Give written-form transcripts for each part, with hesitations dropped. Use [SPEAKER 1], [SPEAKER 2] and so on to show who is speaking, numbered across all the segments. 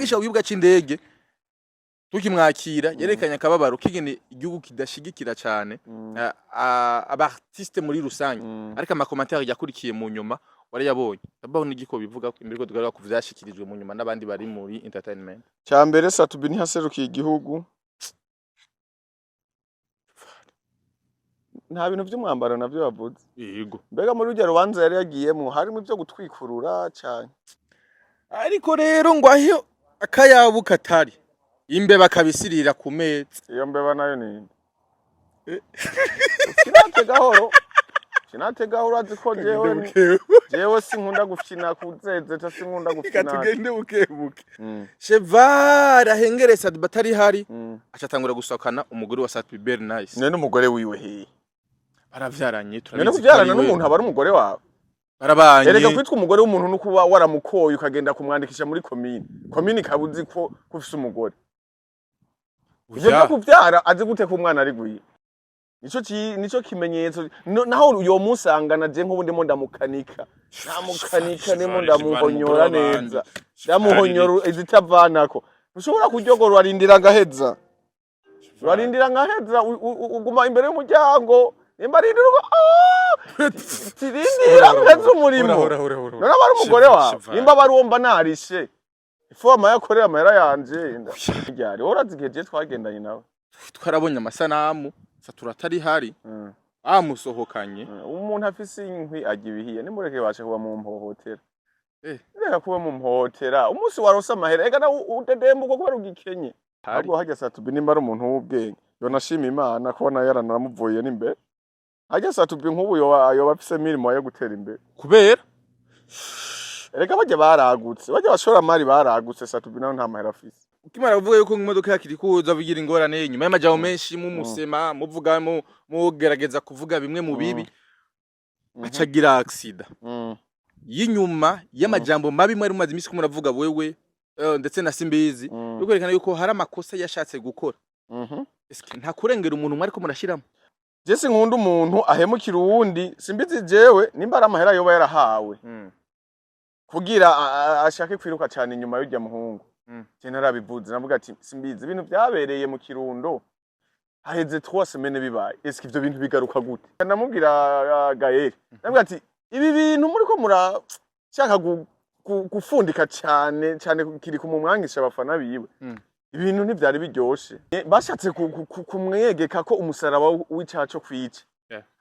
[SPEAKER 1] gisha uyibuga c'indege tukimwakira yerekanye akababaro kigene igihugu kidashigikira cyane abartiste muri rusange ariko amakommentaire yakurikiye mu nyuma wari yabonye ababona igiko bivuga ko imbere ko tugaruka kuvyashikirijwe mu nyuma n'abandi bari muri entertainment
[SPEAKER 2] cyambere Satubi ntihaserukiye igihugu nta bintu by'umwambaro navyo bavuze
[SPEAKER 1] yego
[SPEAKER 2] mbega muri urya rubanza yari yagiyemo harimo ibyo gutwikurura cyane
[SPEAKER 1] ariko rero ngo aho akayabu katari imbeba kabisirira ku meza
[SPEAKER 2] iyo mbeba nayo ni kinate gahoro aziko jewe sinkunda gufina kuzeze sinkunda gufina
[SPEAKER 1] katugende bukebuke Cheval ahengeresa batari hari acatangura gusakana umugore wa Satubi Bernice
[SPEAKER 2] none umugore wiwe he
[SPEAKER 1] baravyaranye
[SPEAKER 2] turabizi none kuvyarana n'umuntu aba ari umugore wawe
[SPEAKER 1] barabanye
[SPEAKER 2] erega kwitwa umugore w'umuntu no kuba waramukoye ukagenda kumwandikisha muri komini kabuzi ko kufise umugore uje kuvyara azi gute ko umwana ari gwiye nico kimenyetso naho uyo musangana je nk'ubundi mo ndamukanika nemo ndamuhonyora neza ndamuhonyora izitavanako ushobora kuryogora arindira ngaheza uguma imbere y'umuryango nimba arindira tirindira mbeze umurimo none abari umugore wawe nimba bari womba narishe ifoma yakorera amahera yanje ryari horazigeje twagendanye nawe
[SPEAKER 1] twarabonye amasanamu turatari hari amusohokanye
[SPEAKER 2] umuntu afise inkwi agibihiye nimureke baje kuba mu mpohotera reka kuba mu mpohotera umunsi warose amahera ega na udedemba uko kubera ugikenye ahubwo hajya Satubi nimba ari umuntu w'ubwenge yonashima Imana ko nayo yaranamuvuye n'imbere hajya Satubi nk'ubu yo bafise mirimo yo gutera imbere
[SPEAKER 1] kubera
[SPEAKER 2] reka bajya baragutse bajya bashora mari baragutse Satubi naho nta mahera afise
[SPEAKER 1] ukimara kuvuga yuko imodoka yakiri kuza bigira ingorane nyuma y'amajambo menshi mu musema muvuga mu gerageza kuvuga bimwe mu bibi acagira accident yinyuma y'amajambo mabi mwari mumaze imisi ko muravuga wewe ndetse na Simbizi yo kwerekana yuko hari amakosa yashatse gukora eske nta kurengera umuntu mwari ko murashiramo
[SPEAKER 2] Jesse nkunda umuntu ahemukira uwundi Simbizi jewe nimba ari amahera yoba yarahawe kugira ashake kwiruka cyane inyuma y'ujya muhungu narabivuze navuga ati Simbizi ibintu byabereye mu Kirundo haheze 3 semaines bibaye eske ivyo bintu bigaruka gute namubwira Gael navuga ati ibi bintu muri ko murashaka gufundika cyane kiri ku mumwangisha abafana biwe ibintu ntivyari biryoshe bashatse kumwegeka ko umusaraba w'icaco kwice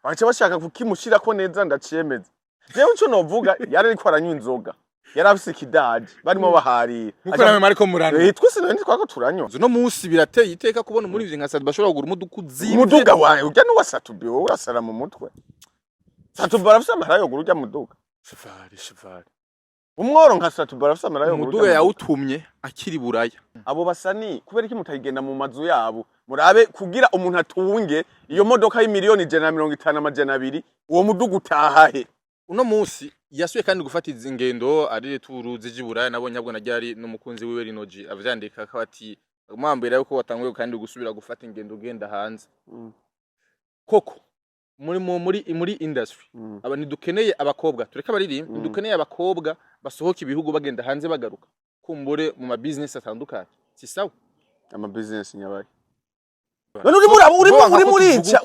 [SPEAKER 2] baca bashaka kukimushira ko neza ndacemeza jewe cyo novuga yari ariko aranywa inzoga yarafise ikidaji barimo baharira
[SPEAKER 1] nuko namwe mariko murano
[SPEAKER 2] twese none twako turanywa
[SPEAKER 1] no munsi birateye iteka kubona muri ivyo nka Satubi bashobora kugura umuduka uzimvye
[SPEAKER 2] umuduga wawe urya no Satubi wowe urasara mu mutwe Satubi barafise amahera yo gurujya muduga
[SPEAKER 1] Cheval
[SPEAKER 2] umworo nka Satubi barafise amahera yo
[SPEAKER 1] gurujya muduga yawutumye akiri buraya
[SPEAKER 2] abo basani kubera iki mutagenda mu mazu yabo murabe kugira umuntu atunge iyo modoka y'imiliyoni 150 uwo muduga utahahe
[SPEAKER 1] uno munsi yasuye kandi gufata izingendo ari turu zijiburaya nabonye abwo najyari n'umukunzi wiwe Rinoji avyandika ko ati mwambera yuko watanguye kandi gusubira gufata ingendo genda hanze koko muri industry aba nidukeneye abakobwa tureka baririmba nidukeneye abakobwa basohoka ibihugu bagenda hanze bagaruka kumbure mu ma business atandukanye si sawa
[SPEAKER 2] ama business nyabaye none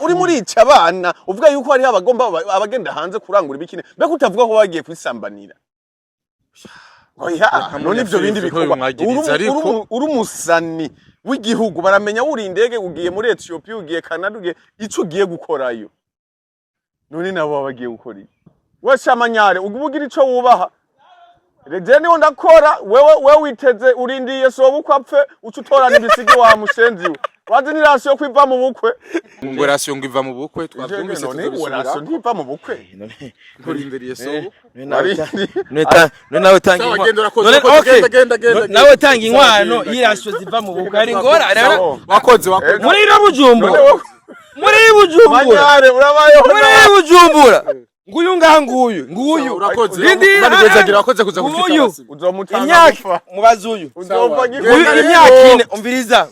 [SPEAKER 2] uri murica abana uvuga yuko hari abagomba abagenda hanze kurangura ibikine mbega utavuga ko bagiye kwisambanira oya none ivyo bindi bikorwa uri umusani w'igihugu baramenya uri indege ugiye muri Ethiopia ugiye Canada ugiye ico ugiye gukorayo none nabo bagiye gukora iki washamanyare ubugira ico wubaha reje niho ndakora wewe witeze urindiye sobo kwapfe ucutora n'ibisigi wa mushenzi wazi ni rasiyo kwiva mu bukwe
[SPEAKER 1] ngo rasiyo ngo iva mu bukwe twavyumvise
[SPEAKER 2] tuzobisubira rasiyo ntiva mu bukwe
[SPEAKER 1] nturindiriye sobo
[SPEAKER 3] nawe tanga nawe tanga inkwano y'irasiyo ziva mu bukwe ari ngora
[SPEAKER 1] wakoze
[SPEAKER 3] muri Bujumbura
[SPEAKER 2] manyare urabayeho
[SPEAKER 3] muri Bujumbura nguyu nguyu
[SPEAKER 1] urakoze
[SPEAKER 3] rindira
[SPEAKER 1] wakoze kuza
[SPEAKER 3] kufika
[SPEAKER 2] uzomutanga
[SPEAKER 3] imyaka mubazuyu
[SPEAKER 2] uzomva
[SPEAKER 3] imyaka umviriza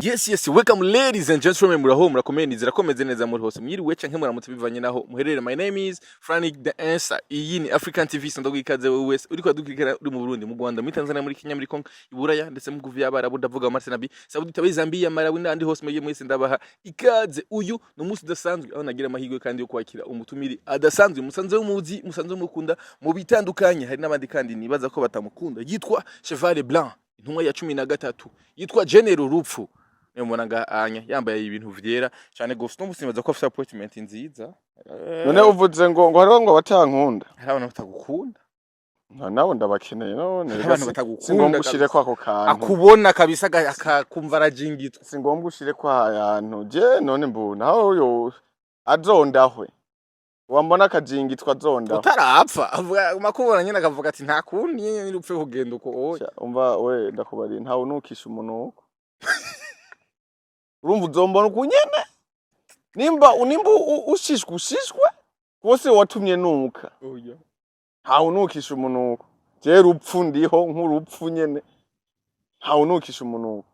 [SPEAKER 1] Yes, welcome ladies and gentlemen, muraho murakomeye zirakomeze neza muri hose mwiriwe canke muramutse bivanye naho muherere. My name is Frank the Answer. Iyi ni African TV, sando gwikaze wewe wese uriko dukurikira uri mu Burundi, mu Rwanda, muri Tanzania, muri Kenya, muri Congo, Iburaya ndetse mu guvi y'abarabu ndavuga Marse Nabi, Saudi Tabe, Zambia, Malawi n'andi hose mwese ndabaha ikaze. Uyu no musi dasanzwe aho nagira amahirwe kandi yo kwakira umutumiri adasanzwe, musanzwe muzi, musanzwe mukunda mu bitandukanye. Hari n'abandi kandi nibaza ko batamukunda. Yitwa Cheval Blanc, intumwa ya 13, yitwa General Rupfu. Mbona anya yambaye ibintu vyera cyane gose, no musimbaza ko afite appointment nziza.
[SPEAKER 2] None uvuze ngo hariho ngo batankunda.
[SPEAKER 1] Hari abantu batagukunda.
[SPEAKER 2] Nawe ndabakeneye none.
[SPEAKER 1] Abantu batagukunda.
[SPEAKER 2] Singombwa ushire kwako kantu.
[SPEAKER 1] Akubona kabisa akumva arajingitwa.
[SPEAKER 2] Singombwa ushire kwa yantu. Je none mbona aho yo azondahwe. Wambona akajingitwa azondaho.
[SPEAKER 1] Utarapfa avuga makubona nyene akavuga ati nta kundi nyene urupfe kugenda uko oya.
[SPEAKER 2] Umva we ndakubari ntawe nukisha umunuko. Urumva uzombona ukunyene nimba ushishwe kose watumye nuka
[SPEAKER 1] oya
[SPEAKER 2] hawo nukisha umunuko je rupfu ndiho nk'urupfu nyene hawo nukisha umunuko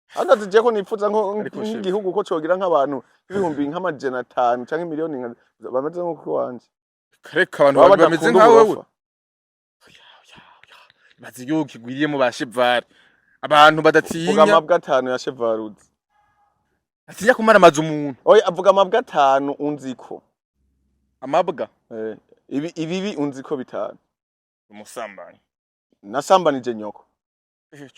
[SPEAKER 2] hagaze je ko nipfuza nk'igihugu ko cogira nk'abantu ibihumbi nk'amajana 5 canke miliyoni bameze nko kwanje
[SPEAKER 1] kareka abantu bameze nkawe we bazi yo kigwiriye mu bashivara abantu badatinya.
[SPEAKER 2] Vuga amabwa 5 ya Chevaruzi.
[SPEAKER 1] Atinya kumara amazi umuntu.
[SPEAKER 2] Oya avuga amabwa 5 unziko.
[SPEAKER 1] Amabwa?
[SPEAKER 2] Ibibi unziko 5.
[SPEAKER 1] Umusambanyi.
[SPEAKER 2] Nasambanije nyoko.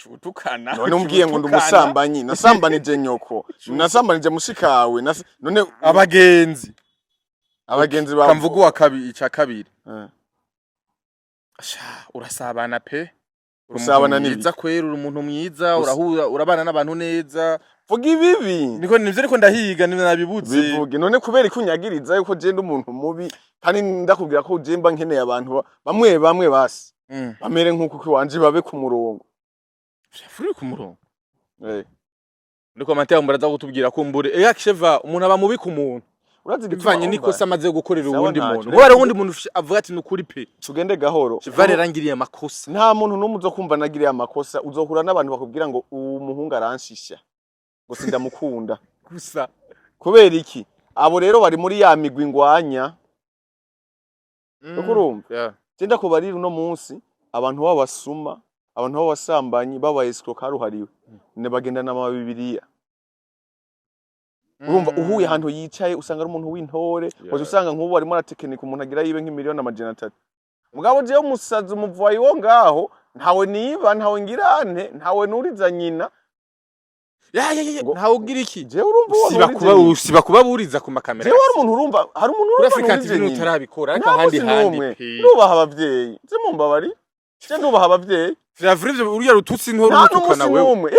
[SPEAKER 1] Cutukana.
[SPEAKER 2] None umbwiye ngo ndumusambanyi, nasambanije nyoko. Nasambanije mushikawe. None
[SPEAKER 1] abagenzi
[SPEAKER 2] ba
[SPEAKER 1] kamvugo wa kabiri cya kabiri. Urasabana pe.
[SPEAKER 2] Usabana
[SPEAKER 1] n'ibiza kwera, uri umuntu mwiza, urahura urabana n'abantu neza.
[SPEAKER 2] Vuga ibibi.
[SPEAKER 1] Niko nivyo ariko ndahiga nabibutse.
[SPEAKER 2] Bivuge none kubera ikunyagiriza yuko je ndi umuntu mubi kandi ndakubwira ko ujemba nkeneye abantu bamwe basi. Bamere nkuko kwiwanje babe ku murongo.
[SPEAKER 1] Furi ku murongo. Niko Mateo mbaraza kutubwira ko mbure Cheva umuntu aba mubi ku muntu.
[SPEAKER 2] Urazi
[SPEAKER 1] gitwanye niko samaze gukorera uwundi muntu. Ngo uwundi muntu avuga ati nukuri pe.
[SPEAKER 2] Tugende gahoro.
[SPEAKER 1] Chevale rangiriye amakosa.
[SPEAKER 2] Nta muntu numwe uzokumva nagiriye amakosa, uzohura n'abantu bakubwira ngo uwo muhungu aranshisha. Ngo sindamukunda.
[SPEAKER 1] Gusa
[SPEAKER 2] kubera iki? Abo rero bari muri ya migwi ngwanya. Ukurumva? Tenda ko bari uno munsi abantu babasuma, abantu babasambanyi, babaescroc karuhariwe. Ne bagenda n'ama Bibiliya. Urumva uhuye ahantu yicaye usanga ari umuntu w'intore, waje usanga nk'ubu arimo aratekinika umuntu agira yibe nk'imiliyoni amajana 3. Mugabo je umusazi umuvuyi wo ngaho ntawe niba ntawe ngirane ntawe nuriza nyina.
[SPEAKER 1] Ntawe ugira iki?
[SPEAKER 2] Je urumva
[SPEAKER 1] siba kuba buriza ku makamera.
[SPEAKER 2] Je wari umuntu urumva hari umuntu
[SPEAKER 1] urumva African TV utarabikora ariko handi
[SPEAKER 2] nubaha abavyeyi. Je mumbabari. Je nubaha abavyeyi.
[SPEAKER 1] Vravrive uriya rututsi ntoro rutukana wewe.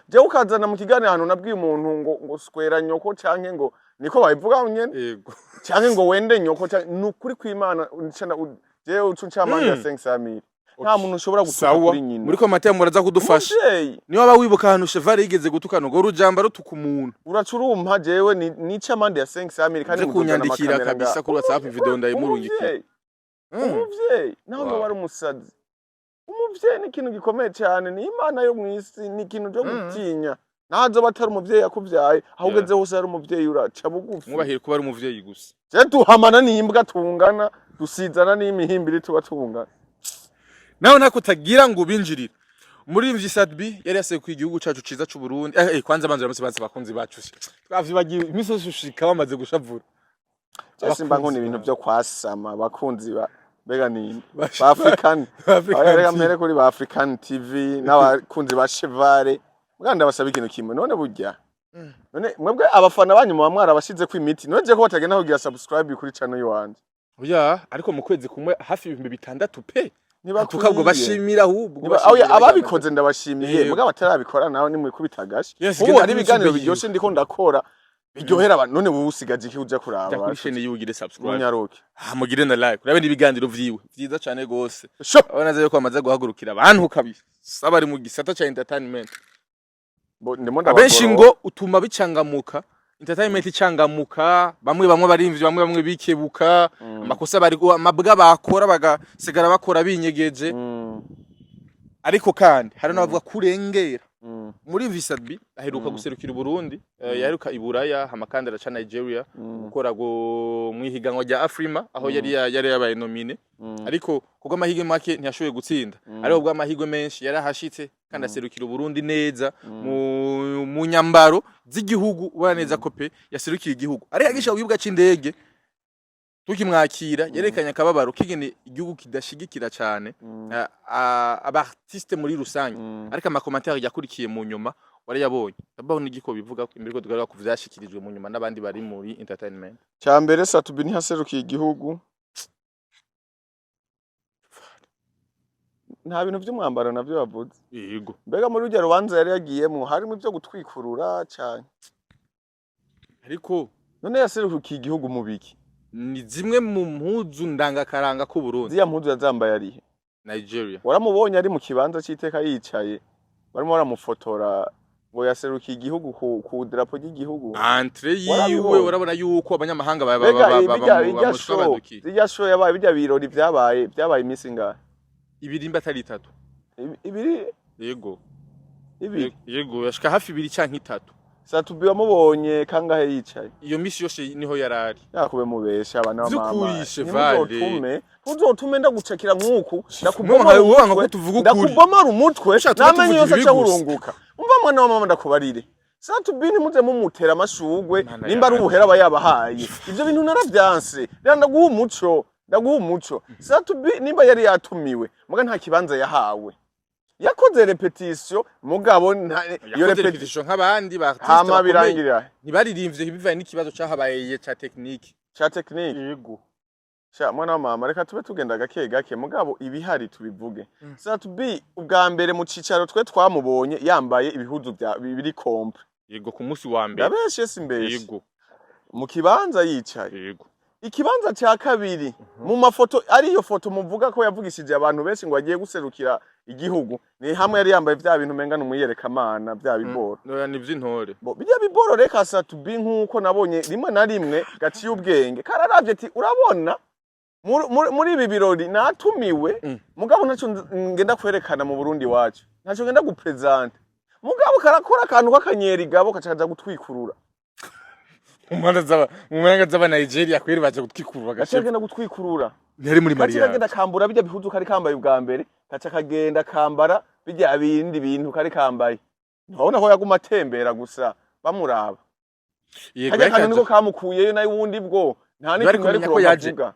[SPEAKER 2] Je ukazana mu kigane hano nabwiye umuntu ngo square nyoko canke ngo niko bayivuga nyene.
[SPEAKER 1] Yego.
[SPEAKER 2] Canke ngo wende nyoko nukuri kw'Imana uncana je ucuncamanga ya 500,000. Nta muntu ushobora gutuka kuri nyina.
[SPEAKER 1] Muri ko Mateo muraza kudufasha. Niyo aba wibuka hano Chevale yigeze gutukana ngo rujamba rutuka umuntu.
[SPEAKER 2] Uracurumpa jewe nica mande ya 500,000 kandi
[SPEAKER 1] kunyandikira kabisa kuri WhatsApp video ndayimurungikira.
[SPEAKER 2] Umuvyeyi nawe wari umusazi. Umuvyeyi ni ikintu gikomeye cyane, ni Imana yo mwisi, ni ikintu cyo gutinya. Nazo batari umuvyeyi yakuvyaye, ahugeze hose ari umuvyeyi uraca bugufi.
[SPEAKER 1] Mwubahire kuba ari umuvyeyi gusa.
[SPEAKER 2] Je duhamana n'imbwa tungana, dusizana n'imihimbiri tuba tungana.
[SPEAKER 1] Naho nakutagira ngo binjirira. Muri mvyi Sadbi yari yaseye ku igihugu cacu ciza c'u Burundi. Kwanza banza bamusibaza bakunzi bacu. Twavyibagiye imisozi ushika bamaze gushavura.
[SPEAKER 2] Simba nkoni ibintu byo kwasama bakunzi bega ni ba African. Rega mpere kuri ba African TV n'abakunzi ba Chevale. Muganda basaba ikintu kimwe none burya. None mwebwe abafana banyu mu bamwara bashize ku imiti. None je ko batagenda kugira subscribe kuri channel y'uwanje.
[SPEAKER 1] Oya ariko mu kwezi kumwe hafi 6,000 pe. Tukabwo bashimira ahubwo.
[SPEAKER 2] Ababikoze ndabashimiye. Mugabo batarabikora naho ni muri kubitagashi. Ubu ari biganiro biryoshe ndiko ndakora. Biryohera abantu none wowe usigaje iki uja kuraba.
[SPEAKER 1] Kuri chaîne y'ugire subscribe.
[SPEAKER 2] Munyaruke.
[SPEAKER 1] Mugire na like. Urabe ibiganiro vyiwe. Vyiza cyane gose. Abona zayo ko amaze guhagurukira abantu kabisa. Sabari mu gisata cha entertainment. Abenshi ngo utuma bicangamuka. Entertainment icangamuka, bamwe barimvye, bamwe bikebuka, amakosa bari amabwa bakora bagasigara bakora binyegeje. Ariko kandi hari nabavuga kurengera. muri Visabi aheruka guserukira Burundi yaheruka iburaya hamakandi araca Nigeria gukora go mwihiganwa rya Afrima aho yari yabaye nomine ariko kuko amahigwe make ntiyashoboye gutsinda ariko ubwo amahigwe menshi yarahashitse kandi aserukira Burundi neza mu nyambaro z'igihugu ubona neza ko pe yaserukira igihugu ari yagisha uyibuga c'indege tukimwakira yerekanye akababaro kigene igihugu kidashigikira cyane abartiste muri rusange ariko amakomentari yakurikiye mu nyuma wari yabonye ababona igiko bivuga ko imbere ko tugaruka kuvyashikirijwe mu nyuma n'abandi bari muri entertainment
[SPEAKER 2] cyambere Satubi ntihaserukiye igihugu nta bintu by'umwambaro navyo bavuze
[SPEAKER 1] yego
[SPEAKER 2] mbega muri urya rubanza yari yagiyemo harimo ibyo gutwikurura cyane
[SPEAKER 1] ariko
[SPEAKER 2] none yaserukiye igihugu mu biki
[SPEAKER 1] ni zimwe mu mpuzu ndangakaranga ko Burundi
[SPEAKER 2] ziya mpuzu yazambaye arihe
[SPEAKER 1] Nigeria
[SPEAKER 2] waramubonye ari mu kibanza cy'iteka yicaye barimo baramufotora ngo yaserukiye igihugu ku drapo ry'igihugu
[SPEAKER 1] entre yiwe urabona yuko abanyamahanga bamushobora
[SPEAKER 2] ziya show yabaye bijya birori byabaye iminsi ngahe
[SPEAKER 1] ibirimba atari 3
[SPEAKER 2] ibiri
[SPEAKER 1] yego
[SPEAKER 2] yego
[SPEAKER 1] yashika hafi 2 canke 3
[SPEAKER 2] Satubi wamubonye kangahe yicaye
[SPEAKER 1] iyo misi yose niho yarari
[SPEAKER 2] yakube mubesha abana
[SPEAKER 1] b'amama Vale
[SPEAKER 2] uzotume ndagucakira nkuku
[SPEAKER 1] ndakubomara
[SPEAKER 2] umutwe namenye yose aca urunguka umva mwana wa mama ndakubarire Satubi ntimuze mumutera amashugwe nimba ari ubuhera abayabahaye ivyo bintu naravyanse ndaguha umuco Satubi nimba yari yatumiwe muga nta kibanza yahawe yakoze repetition mugabo
[SPEAKER 1] iyo repetition nk'abandi
[SPEAKER 2] hama birangira
[SPEAKER 1] ntibaririmbye bivaye n'ikibazo cyahabaye ca technique
[SPEAKER 2] yego sha mwana mama reka tube tugenda gake mugabo ibihari tubivuge Satubi ubwa mbere mu cicaro twe twamubonye yambaye ibihuzu bibiri kompe
[SPEAKER 1] yego ku munsi wa mbere
[SPEAKER 2] ndabeshe simbeshe
[SPEAKER 1] yego
[SPEAKER 2] mu kibanza yicaye
[SPEAKER 1] yego
[SPEAKER 2] ikibanza cya kabiri mu mafoto ariyo foto muvuga ko yavugishije abantu benshi ngo agiye guserukira igihugu ni hamwe yari yambaye bya bintu mengana umuyerekamana bya biboro
[SPEAKER 1] ni vy'intore
[SPEAKER 2] bijya biboro reka Satubi nkuko nabonye rimwe na rimwe gaciye ubwenge kararavye ati urabona muri ibi birori natumiwe mugabo ntaco ngenda kwerekana mu Burundi wacu ntaco ngenda gupresent mugabo karakora akantu k'akanyeri gabo kacaza gutwikurura
[SPEAKER 1] umwana z'aba Nigeria kweri baje gutwikurura
[SPEAKER 2] gashaka gutwikurura
[SPEAKER 1] yari muri Maria
[SPEAKER 2] kagenda kambura bijya bihuzu kari kambaye ubwa mbere kaca kagenda kambara bijya bindi bintu kari kambaye ntabona ko yaguma atembera gusa bamuraba yego kandi niko kamukuyeyo nayo wundi bwo nta n'ikindi ari kuvuga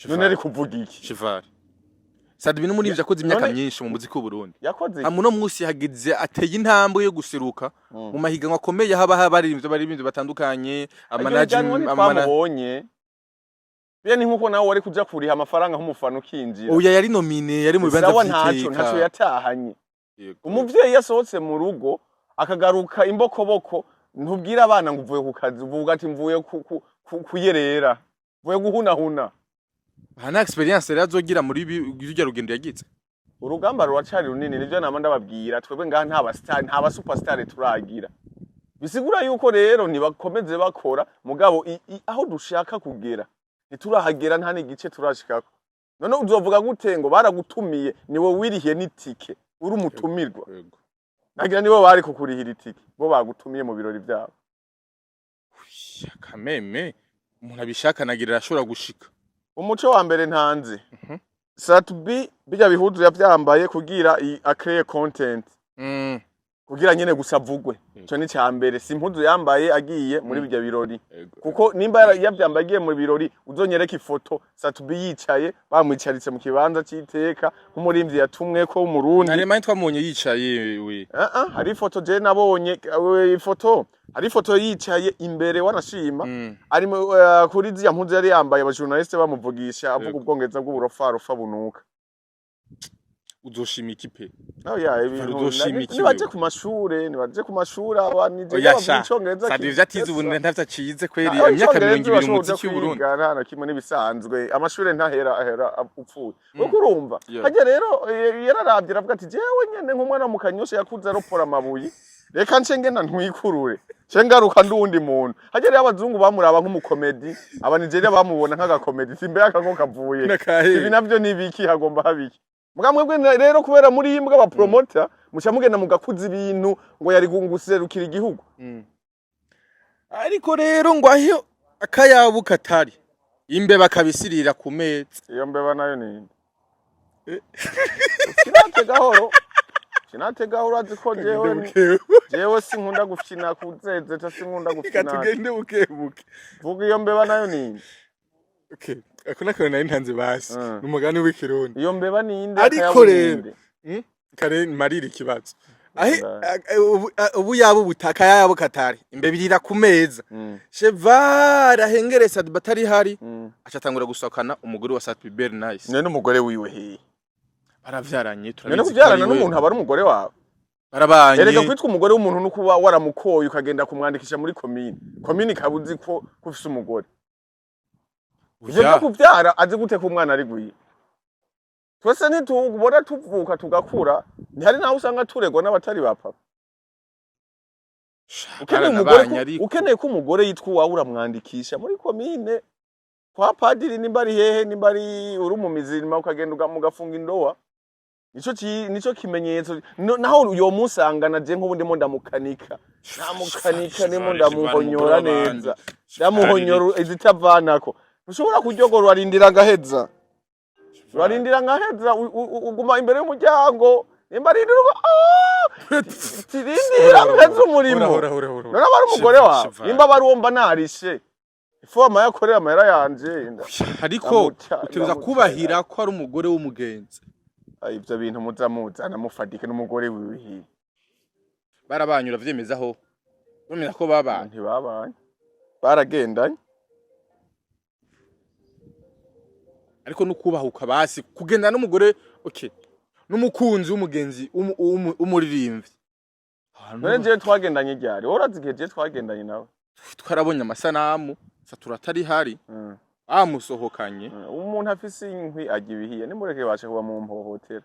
[SPEAKER 2] none ari kuvuga iki
[SPEAKER 1] Chival Satubi no muri ivyo akoze imyaka myinshi mu muziki w'u Burundi
[SPEAKER 2] yakoze
[SPEAKER 1] amuno munsi hagize ateye intambwe yo guseruka mu mahiganwa akomeye haba baririmbye batandukanye
[SPEAKER 2] amabonye bya ni nkuko nawe wari kuja kuriha amafaranga nk'umufano ukinjira
[SPEAKER 1] oya yari nomine yari mu bibanza by'iteka
[SPEAKER 2] ntaco yatahanye umuvyeyi yasohotse mu rugo akagaruka imbokoboko ntubwira abana ngo uvuye ku kazi uvuga ati mvuye kuyerera mvuye guhunahuna
[SPEAKER 1] hana experience rero azogira muri bijya rugendo yagize
[SPEAKER 2] urugamba ruracari runini nivyo nama ndababwira twebwe ngaha nta ba superstar turagira bisigura yuko rero nibakomeze bakora mugabo aho dushaka kugera niturahagera nta n'igice turashikako none uzovuga gute ngo baragutumiye niwe wirihiye n'itike uri umutumirwa nagira nibo bari kukurihira itike bo bagutumiye mu birori byabo
[SPEAKER 1] kameme umuntu abishaka nagira ashobora gushika
[SPEAKER 2] umuco wa mbere ntanze Satubi bijya bihudu yavyambaye kugira acree content kugira nyene gusavugwe cyo ni cyambere simpuzu yambaye agiye muri bijya birori kuko nimba yavyambaye agiye mu birori uzonyereka ifoto Satubi yicaye bamwicaritse mu kibanza cy'iteka nk'umurimvyi yatumwe ko mu Burundi
[SPEAKER 1] narema twamonye yicaye we
[SPEAKER 2] hari ifoto je nabonye hari ifoto yicaye imbere wanashima ari kuri ziya mpuzu yari yambaye abajournaliste bamuvugisha avuga ubwongeza bw'uburofarofa bunuka
[SPEAKER 1] uzoshima ikipe
[SPEAKER 2] nibaje ku mashure abanije
[SPEAKER 1] y'abicongereza Sadivya atize ubu ntavyo acize kweri imyaka 20 mu muziki w'Uburundi
[SPEAKER 2] na kimwe nibisanzwe amashure ntahera upfuye uko urumva haje rero yararavye aravuga ati jewe nyene nk'umwana mu Kanyosha yakuze aropora amabuye reka nce ngenda ntwikurure nce ngaruka ndundi muntu haje rero abazungu bamuraba nk'umukomedi abanigeria bamubona nk'agakomedi simbe yakango kavuye ibi navyo nibiki hagomba habiki muga mwebwe rero kubera muri imbwa ba promoter muca mugenda mugakuza ibintu ngo yari guserukira igihugu.
[SPEAKER 1] ariko rero ngo aho akayabu katari imbeba kabisirira ku meza.
[SPEAKER 2] Iyo mbeba nayo ni Sinate gahoro. Sinate gahoro aziko jewe sinkunda gufina kuzezeta sinkunda gufina.
[SPEAKER 1] Katugende bukebuke.
[SPEAKER 2] Vuga iyo mbeba nayo ni
[SPEAKER 1] Okay. Akona kana nari ntanze basi. Numugani w'ikirundi.
[SPEAKER 2] Iyo mbeba ni inde
[SPEAKER 1] ariko rero kare marira ikibazo. Ubu yabo butaka yabo katari imbeba irira ku meza. Chevara hengeresa batari hari acatangura gusakana umugore wa Sat Bibel Nice.
[SPEAKER 2] None umugore wiwe he.
[SPEAKER 1] Baravyaranye
[SPEAKER 2] None kuvyarana n'umuntu aba ari umugore wawe.
[SPEAKER 1] Barabanye.
[SPEAKER 2] Erega kwitwa umugore w'umuntu no kuba waramukoye ukagenda kumwandikisha muri commune. Commune kabuzi ko kufise umugore. Ivyo kuvyara azi gute ku mwana ari gwiye. Twese ntitubona tuvuka tugakura ntihari naho usanga turegwa n'abatari ba papa. Ukeneye ko umugore yitwa uwawe uramwandikisha muri commune kwa padiri nimba ari hehe nimba ari uri mu mizirima ukagenda mugafunga indowa. Nico kimenyetso naho uyo musangana je nk'ubundi mo ndamukanika. Namukanika nimo ndamuhonyora neza. Ndamuhonyora izitavanako. Ushobora kujogora warindira ngaheza. Warindira ngaheza uguma imbere y'umuryango. Nimba ari rugo tirindira ngaheza umurimo. None bari umugore wawe. Nimba bari womba narishe. Ifoma yakorera amahera yanje.
[SPEAKER 1] Ariko uteruza kubahira ko ari umugore w'umugenzi.
[SPEAKER 2] Ivyo bintu muzamuzana mufadike n'umugore wiwe.
[SPEAKER 1] Barabanyura vyemezaho. Bamenya ko babanye.
[SPEAKER 2] Ntibabanye. Baragendanye.
[SPEAKER 1] Ariko nukubahuka basi kugenda n'umugore okay n'umukunzi w'umugenzi umuririmvye.
[SPEAKER 2] None je twagendanye ryari worazigiye je twagendanye nawe
[SPEAKER 1] twarabonye amasanamu saturatari hari amusohokanye
[SPEAKER 2] umuntu afise inkwi agibihiye nimureke bashe kuba mu mpohotera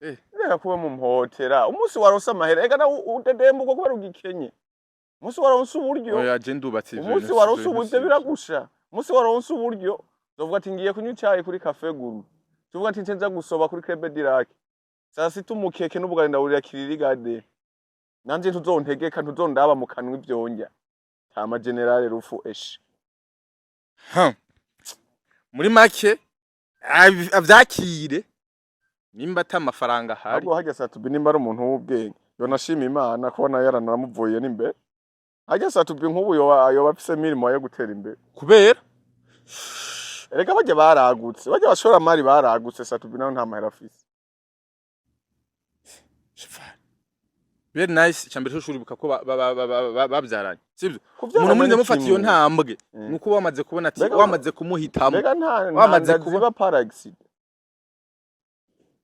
[SPEAKER 2] reka kuba mu mpohotera umunsi waronse amahera ega na udedemba uko kubera ugikenye umunsi waronse uburyo
[SPEAKER 1] oya je ndubatse ivyo
[SPEAKER 2] umunsi waronse uburyo biragusha umunsi waronse uburyo zovuga ati ngiye kunywa icyayi kuri cafe guru tuvuga ati ncenza gusoba kuri Crebe Dirac saa sita umukeke n'ubugari ndawurira kiririgade nanje ntuzontegeka ntuzondaba mu kanwa ivyonja tama general rufu eshi
[SPEAKER 1] muri make avyakire nimba atamafaranga hari
[SPEAKER 2] ahubwo hajya Satubi nimba ari umuntu w'ubwenge yo nashima Imana ko na yaranaramuvuye nimbe hajya Satubi nk'ubu yo bafise mirimo yo gutera imbere
[SPEAKER 1] kubera
[SPEAKER 2] erega bajya baragutse bajya bashora mari baragutse Satubi naho nta mahera afise
[SPEAKER 1] very nice cyambere cyo buka ko babyaranye sibyo umuntu muri ndamufatiye ntambwe nuko wamaze kubona ati wamaze kumuhitamo
[SPEAKER 2] wamaze kuba paraxid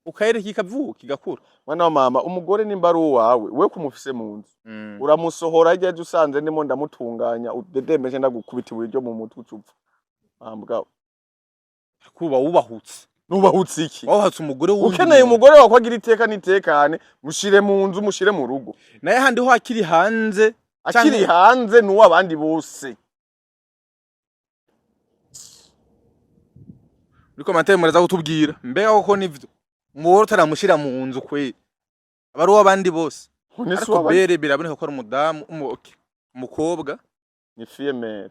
[SPEAKER 1] ukayereka ikavuka igakura
[SPEAKER 2] mwana wa mama umugore nimba ari uwawe we kumufise mu nzu uramusohora ajya usanze ndimo ndamutunganya udedemeje ndagukubita iburyo mu mutwe ucupfa ambwa
[SPEAKER 1] kuba wubahutse
[SPEAKER 2] nubahutse iki
[SPEAKER 1] wahatse umugore wundi
[SPEAKER 2] ukeneye umugore wako agira iteka nitekane mushire mu nzu mushire mu rugo
[SPEAKER 1] naye handi ho akiri hanze
[SPEAKER 2] nuwa abandi bose
[SPEAKER 1] Uriko manteye muraza kutubwira mbega koko nivyo umugore utaramushira mu nzu kwe abari wabandi bose ariko bere biraboneka ko ari umudamu umukobwa
[SPEAKER 2] ni female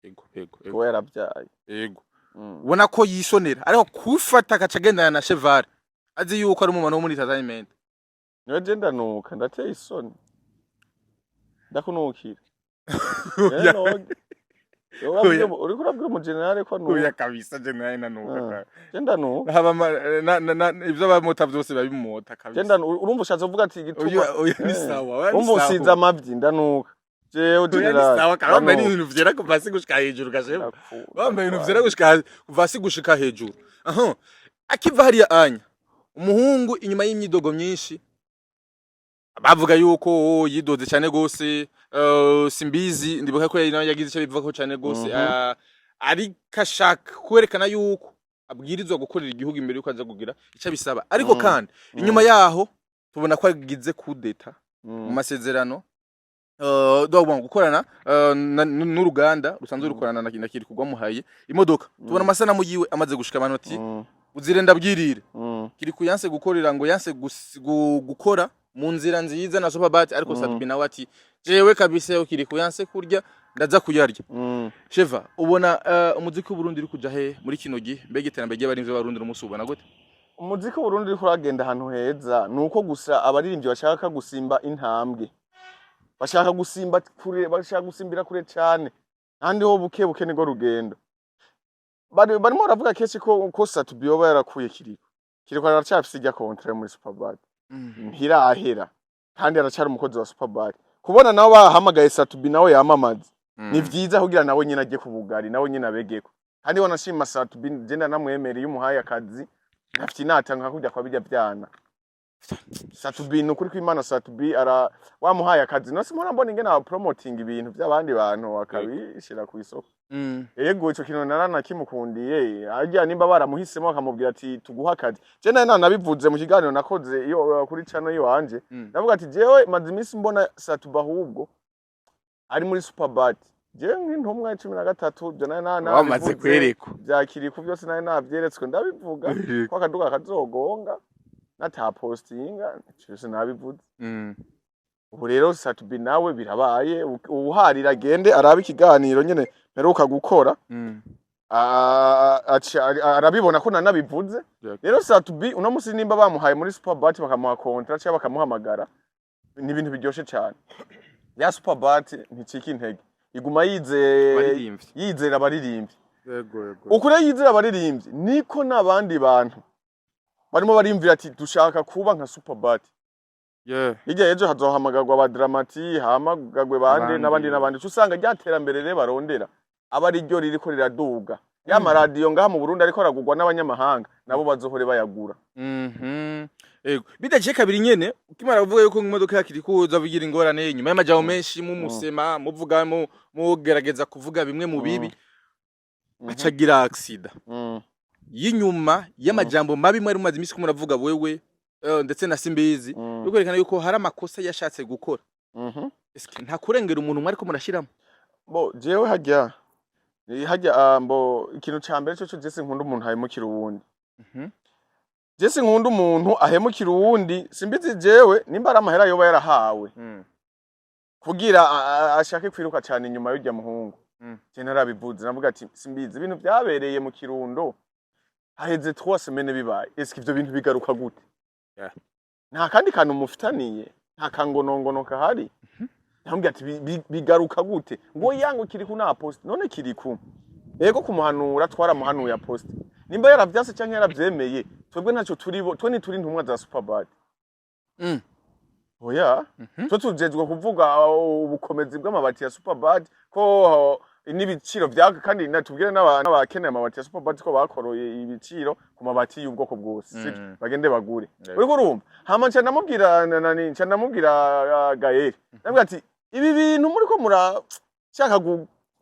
[SPEAKER 1] yego
[SPEAKER 2] yarabyaye
[SPEAKER 1] yego ubona ko yisonera ariko kufata akacagendana na Chevare azi yuko ari umumano wo muri entertainment
[SPEAKER 2] niwe genda nuka ndateye isoni ndakunukira uri kurabwira mu generale ko nuka
[SPEAKER 1] oya kabisa generale nanuka
[SPEAKER 2] genda nuka
[SPEAKER 1] haba ivyo bamota vyose babimota kabisa
[SPEAKER 2] genda urumva ushatse uvuga ati gituma
[SPEAKER 1] oya ni sawa
[SPEAKER 2] umusiza amavyi ndanuka jewe
[SPEAKER 1] generale sawa karamba ni ibintu vyera kuva si gushika hejuru gashema bambaye ibintu vyera gushika kuva si gushika hejuru akiva hariya anya umuhungu inyuma y'imyidogo myinshi bavuga yuko yidoze cyane gose simbizi ndibuka ko yagize icyo bivuga ko cyane gose ari kashaka kwerekana yuko abwirizwa gukorera igihugu imbere yuko aza kugira icyo bisaba ariko kandi inyuma yaho tubona ko yagize kudeta mu masezerano dogwa gukorana n'uruganda rusanzwe rukorana na kiri kugwa muhaye imodoka tubona amasana mu yiwe amaze gushika amanoti uzirenda bwirire kiri kuyanse gukorera ngo yanse gukora mu nzira nziza na Superbat ariko Satubi nawe ati jewe kabisa yo kiri kuyanse kurya ndaza kuyarya. Sheva ubona umuziki w'Uburundi uri kuja he muri kino gihe mbega iterambere ry'abarimvyi b'Abarundi n'umunsi ubona gute?
[SPEAKER 2] Umuziki w'Uburundi uri kuragenda ahantu heza nuko gusa abaririmbyi bashaka gusimba intambwe, bashaka gusimba kure, bashaka gusimbira kure cyane kandi ho buke buke nigo rugendo. Barimo baravuga kenshi ko Satubi yoba yarakuye Kiriko aracafise ijya contrat muri Superbat ntirahera kandi aracari umukozi wa Superbat. Kubona nabo bahamagaye Satubi nawe yamamaza ni vyiza kugira nawe nyine agiye kubugari nawe nyine abegeko kandi wanashima Satubi genda namwemereye umuhaye akazi afite inatanga kujya kwa bijya byana. Satubi nukuri kw'Imana Satubi wamuhaye akazi no simona mbona ingena promoting ibintu by'abandi bantu akabishira ku isoko. Yego ico kintu narana kimukundiye ajya nimba baramuhisemo akamubwira ati tuguha akazi. Je naye nabivuze mu kiganiro nakoze iyo kuri channel yiwanje ndavuga ati jewe maze iminsi mbona Satubi ahubwo ari muri Superbat. Je nk'intumwa 13 byo naye
[SPEAKER 1] wamaze kwerekwa
[SPEAKER 2] byakiriko byose naye navyeretswe ndabivuga ko akaduka kazogonga nata postinga cyose nabivuze. Ubu rero Satubi nawe birabaye uharira agende arabe ikiganiro nyene meruka gukora arabibona ko nanabivuze. Rero Satubi uno musi nimba bamuhaye muri Superbat bakamuha contract cyangwa bakamuhamagara ni ibintu biryoshe cyane. Ya Superbat nticika intege iguma yizera abaririmbyi.
[SPEAKER 1] Yego
[SPEAKER 2] ukure yizera abaririmbyi niko nabandi bantu barimo barimvira ati dushaka kuba nka Superbat. Ijya ejo hazohamagarwa aba Dramati hamagagwe bande n'abandi usanga ryaterambere rero barondera abari ryo ririko riraduga ya maradiyo ngaha mu Burundi ariko aragurwa n'abanyamahanga nabo bazohore bayagura.
[SPEAKER 1] Ego bidaje kabiri nyene ukimara kuvuga yuko imodoka yakiri kuza bigira ingorane nyuma y'amajambo menshi mu musema muvuga mu gerageza kuvuga bimwe mu bibi acagira accident y'inyuma y'amajambo mabi mwari mumaze imisi kumuravuga wewe ndetse na Simbizi bikwerekana yuko hari amakosa yashatse gukora. Eske nta kurengera umuntu mwari ko murashiramo?
[SPEAKER 2] Bo jewe hajya mbo ikintu cyambere cyo Jesse nkunda umuntu ahemukira uwundi. Jesse nkunda umuntu ahemukira uwundi simbizi jewe nimba ari amahera yoba yarahawe kugira ashake kwiruka cyane inyuma y'ujya muhungu. Je narabivuze navuga ati Simbizi ibintu byabereye mu Kirundo haheze 3 semaines bibaye. Eske ivyo bintu bigaruka gute? Nta kandi kantu mufitaniye nta kangonongono kahari. Nambwira ati bigaruka gute ngo yango kiri ku na post none kiri ku ego kumuhanura twaramuhanuye post nimba yaravyase canke yaravyemeye twebwe ntaco turibo twe turi ntumwa za Superbat. Oya twe tujejwe kuvuga ubukomezi bw'amabati ya Superbat ko n'ibiciro vyaka kandi natubwire n'abakeneye amabati ya Superbat ko bakoroye ibiciro ku mabati y'ubwoko bwose bagende bagure. Uriko urumva hama nca ndamubwira Gael nambwira ati ibi bintu muri ko murashaka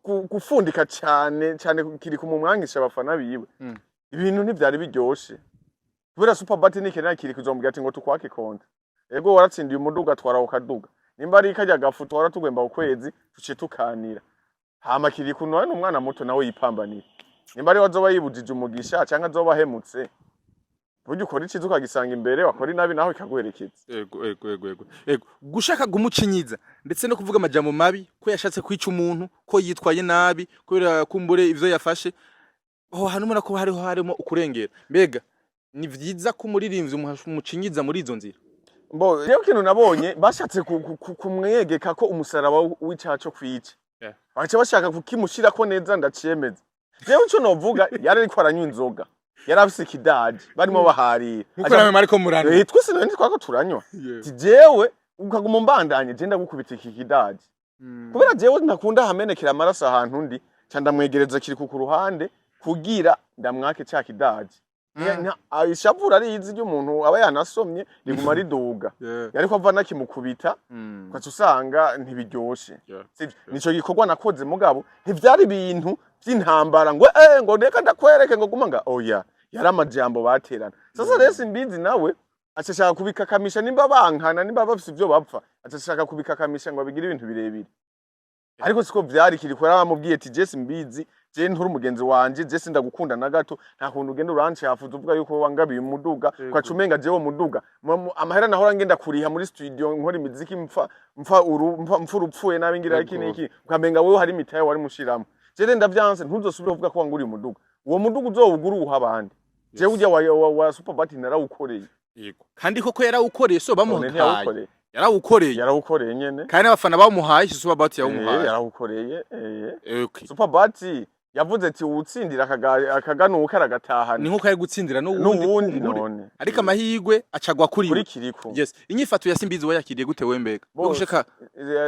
[SPEAKER 2] gufundika cyane kiri ku mumwangisha abafana biwe. Ibintu ntivyari biryoshe kubera Superbat nikenera kiri kuzombwira ati ngo tukwake konta. Ego waratsindiye umuduga twara ukaduga nimba ari kajya gafu twara tugwemba ukwezi tuce tukanira hama kiri kuno n'umwana muto nawe yipambanira nimba ari wazoba yibujije umugisha cyangwa azoba hemutse buryo ukora ikizo ukagisanga imbere wakora inabi naho ikaguherekeza.
[SPEAKER 1] Ego gushaka gumucinyiza ndetse no kuvuga amajambo mabi ko yashatse kwica umuntu ko yitwaye nabi kubera kumbure ivyo yafashe hanumura ko harimo ukurengera. Mbega ni vyiza ko umuririmbyi umucinyiza muri izo nzira?
[SPEAKER 2] Mbo rero kintu nabonye bashatse kumwegeka ko umusaraba w'icaco kwica. Baca bashaka kukimushira ko neza ndaciyemeza. Jewe cyo novuga yari ariko aranywa inzoga. Yarafise kidaje barimo baharira.
[SPEAKER 1] Nkuko namwe mariko muranywa.
[SPEAKER 2] Twese none twako turanywa. Jewe ukaguma mbandanye je ndagukubita iki kidaje. Kubera jewe ntakunda hamenekera amaraso ahantu ndi cyandamwegereza kiri ku ruhande kugira ndamwake cya kidaje. Ishavura ari izi ry'umuntu aba yanasomye riguma riduga yariko ava nakimukubita kwacu usanga ntibiryoshe. Nico gikorwa nakoze mugabo ntivyari ibintu by'intambara ngo ngo reka ndakwereke ngo guma nga oya yari amajambo baterana. Sasa rero Simbizi nawe acashaka kubikakamisha nimba bankana nimba bafise ivyo bapfa acashaka kubikakamisha ngo bigira ibintu birebire. ariko siko vyari kiriko yaramubwiye ati Jesse mbizi je nturi umugenzi wanje Jesse ndagukunda na gato nta kuntu ugenda urancafuza uvuga yuko wangabiye umuduga kwacumenga jewe muduga amahera nahora ngenda kuriha muri studio nkora imiziki mfa urupfuye nabi ngira iki niki ukamenga wewe hari imitaye wari mushiramo je ndavyanse ntuzosubira kuvuga ko wanguriye umuduga uwo muduga uzowugura uha abandi je ujya wa Superbat narawukoreye
[SPEAKER 1] yego kandi koko yarawukoreye so bamuhaye yarawukoreye nyene kandi abafana bamuhaye Superbat yawumuhaye
[SPEAKER 2] yarawukoreye Superbat yavuze ati uwutsindira akaganuka aragatahana
[SPEAKER 1] ni nkuko ari gutsindira n'uwundi
[SPEAKER 2] none
[SPEAKER 1] ariko amahigwe acagwa kuri
[SPEAKER 2] kiriko
[SPEAKER 1] yes inyifato ya Simbizi we yakiriye gute wembega
[SPEAKER 2] gushaka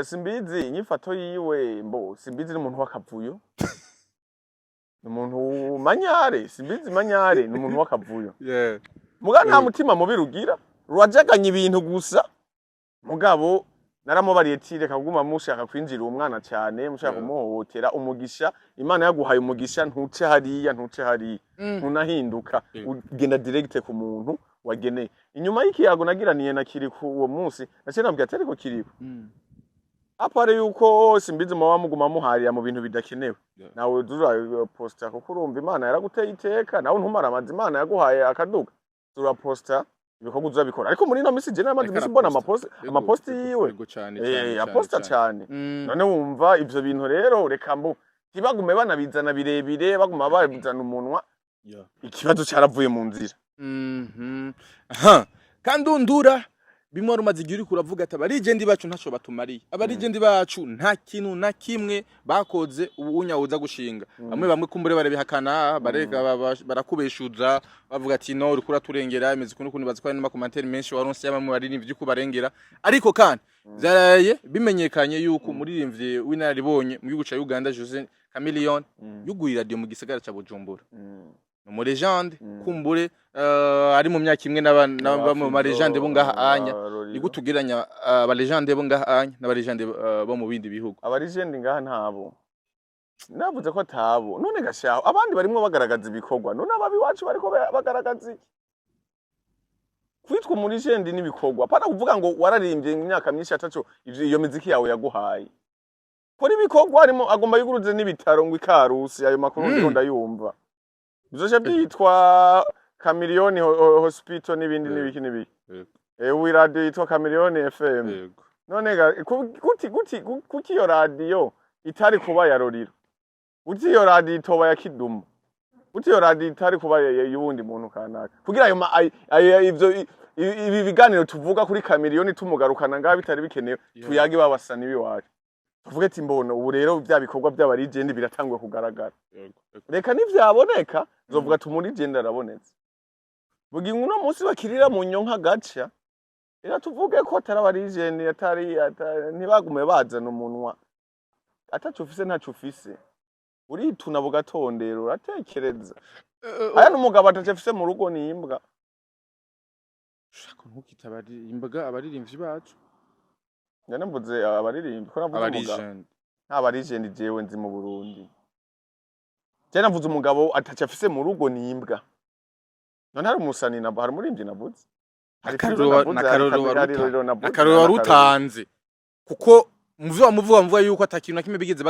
[SPEAKER 2] Simbizi inyifato yiwe Simbizi n'umuntu wakavuyo umuntu manyare Simbizi manyare n'umuntu wakavuyo muga nta mutima mubi rugira rwajaganye ibintu gusa mugabo naramubariye tireka kuguma mushaka kwinjira umwana cyane mushaka kumuhotera umugisha Imana yaguhaye umugisha ntuce hariya ntunahinduka ugenda direct ku muntu wageneye inyuma y'ikiyago nagiraniye na kiri ku uwo munsi nace nabwiye atari ko kiriko apare yuko Simbizi mu bamuguma muhariya mu bintu bidakenewe nawe dura posta kuko urumva Imana yaraguteye iteka nawe ntumara amazi Imana yaguhaye akaduga dura posta ibikorwa uzabikora ariko muri no misi je namaze misi mbona amaposti yiwe aposta cyane none wumva ivyo bintu rero reka mbu tibagume banabizana birebire baguma babizana umunwa ikibazo cyaravuye mu nzira
[SPEAKER 1] kandi undura bimwe rumaze igihe kuravuga ati abarigendi bacu ntaco batumariye abarigendi bacu nta kintu na kimwe bakoze ubunyawuza gushinga bamwe kumbure barabihakana barakubeshuza bavuga ati no urikura turengera imeze kundi bazikora n'ama commentaire menshi waronse yamwe baririmbye ko barengera ariko kandi zaraye bimenyekanye yuko muririmbye w'inararibonye mu gihugu ca Uganda Jose Chameleone yuguye radio mu gisagara ca Bujumbura mu legende kumbure ari mu myaka imwe n'abamwe mu legende bo ngaha anya nigutugeranya aba legende bo ngaha anya n'aba legende bo mu bindi bihugu
[SPEAKER 2] aba legende ngaha ntabo navuze ko atabo none gashaho abandi barimo bagaragaza ibikorwa none ababi wacu bariko bagaragaza iki kwitwa muri legende n'ibikorwa para kuvuga ngo wararimbye imyaka myinshi ataco iyo miziki yawe yaguhaye kuri ibikorwa harimo agomba yuguruze n'ibitaro ngo ikarusi ayo makuru ndonda yumva bizoje byitwa Chameleone Hospital n'ibindi n'ibiki we radio yitwa Chameleone FM none kuki yo radio itari kuba ya Roriro uti yo radio itoba ya Kidumu uti yo radio itari kuba y'ubundi muntu kanaka kugira ayo ivyo ibi biganiro tuvuga kuri Chameleone tumugarukana ngaho bitari bikenewe tuyage babasani biwacu tuvuge ati mbona ubu rero bya bikorwa by'abarigende biratangwe kugaragara reka nivyaboneka zovuga tumuri genda arabonetse bugi uno munsi bakirira mu nyonka gacha era tuvuge ko atarabarigende atari ntibagume bazana umunwa atacufise ntacufise uri tunabo gatondero uratekereza aya n'umugabo atacufise mu rugo ni imbwa
[SPEAKER 1] shaka ntukitabari imbaga abaririmvyi bacu
[SPEAKER 2] Ngana mvuze abaririmbi ko navuze umugabo nta barigende jewe nzi mu Burundi je navuze umugabo atacafise mu rugo ni imbwa none hari umusani na hari murimbyi navuze
[SPEAKER 1] nakaroro warutanze kuko muvyo bamuvuga yuko atakintu nakimwe bigeze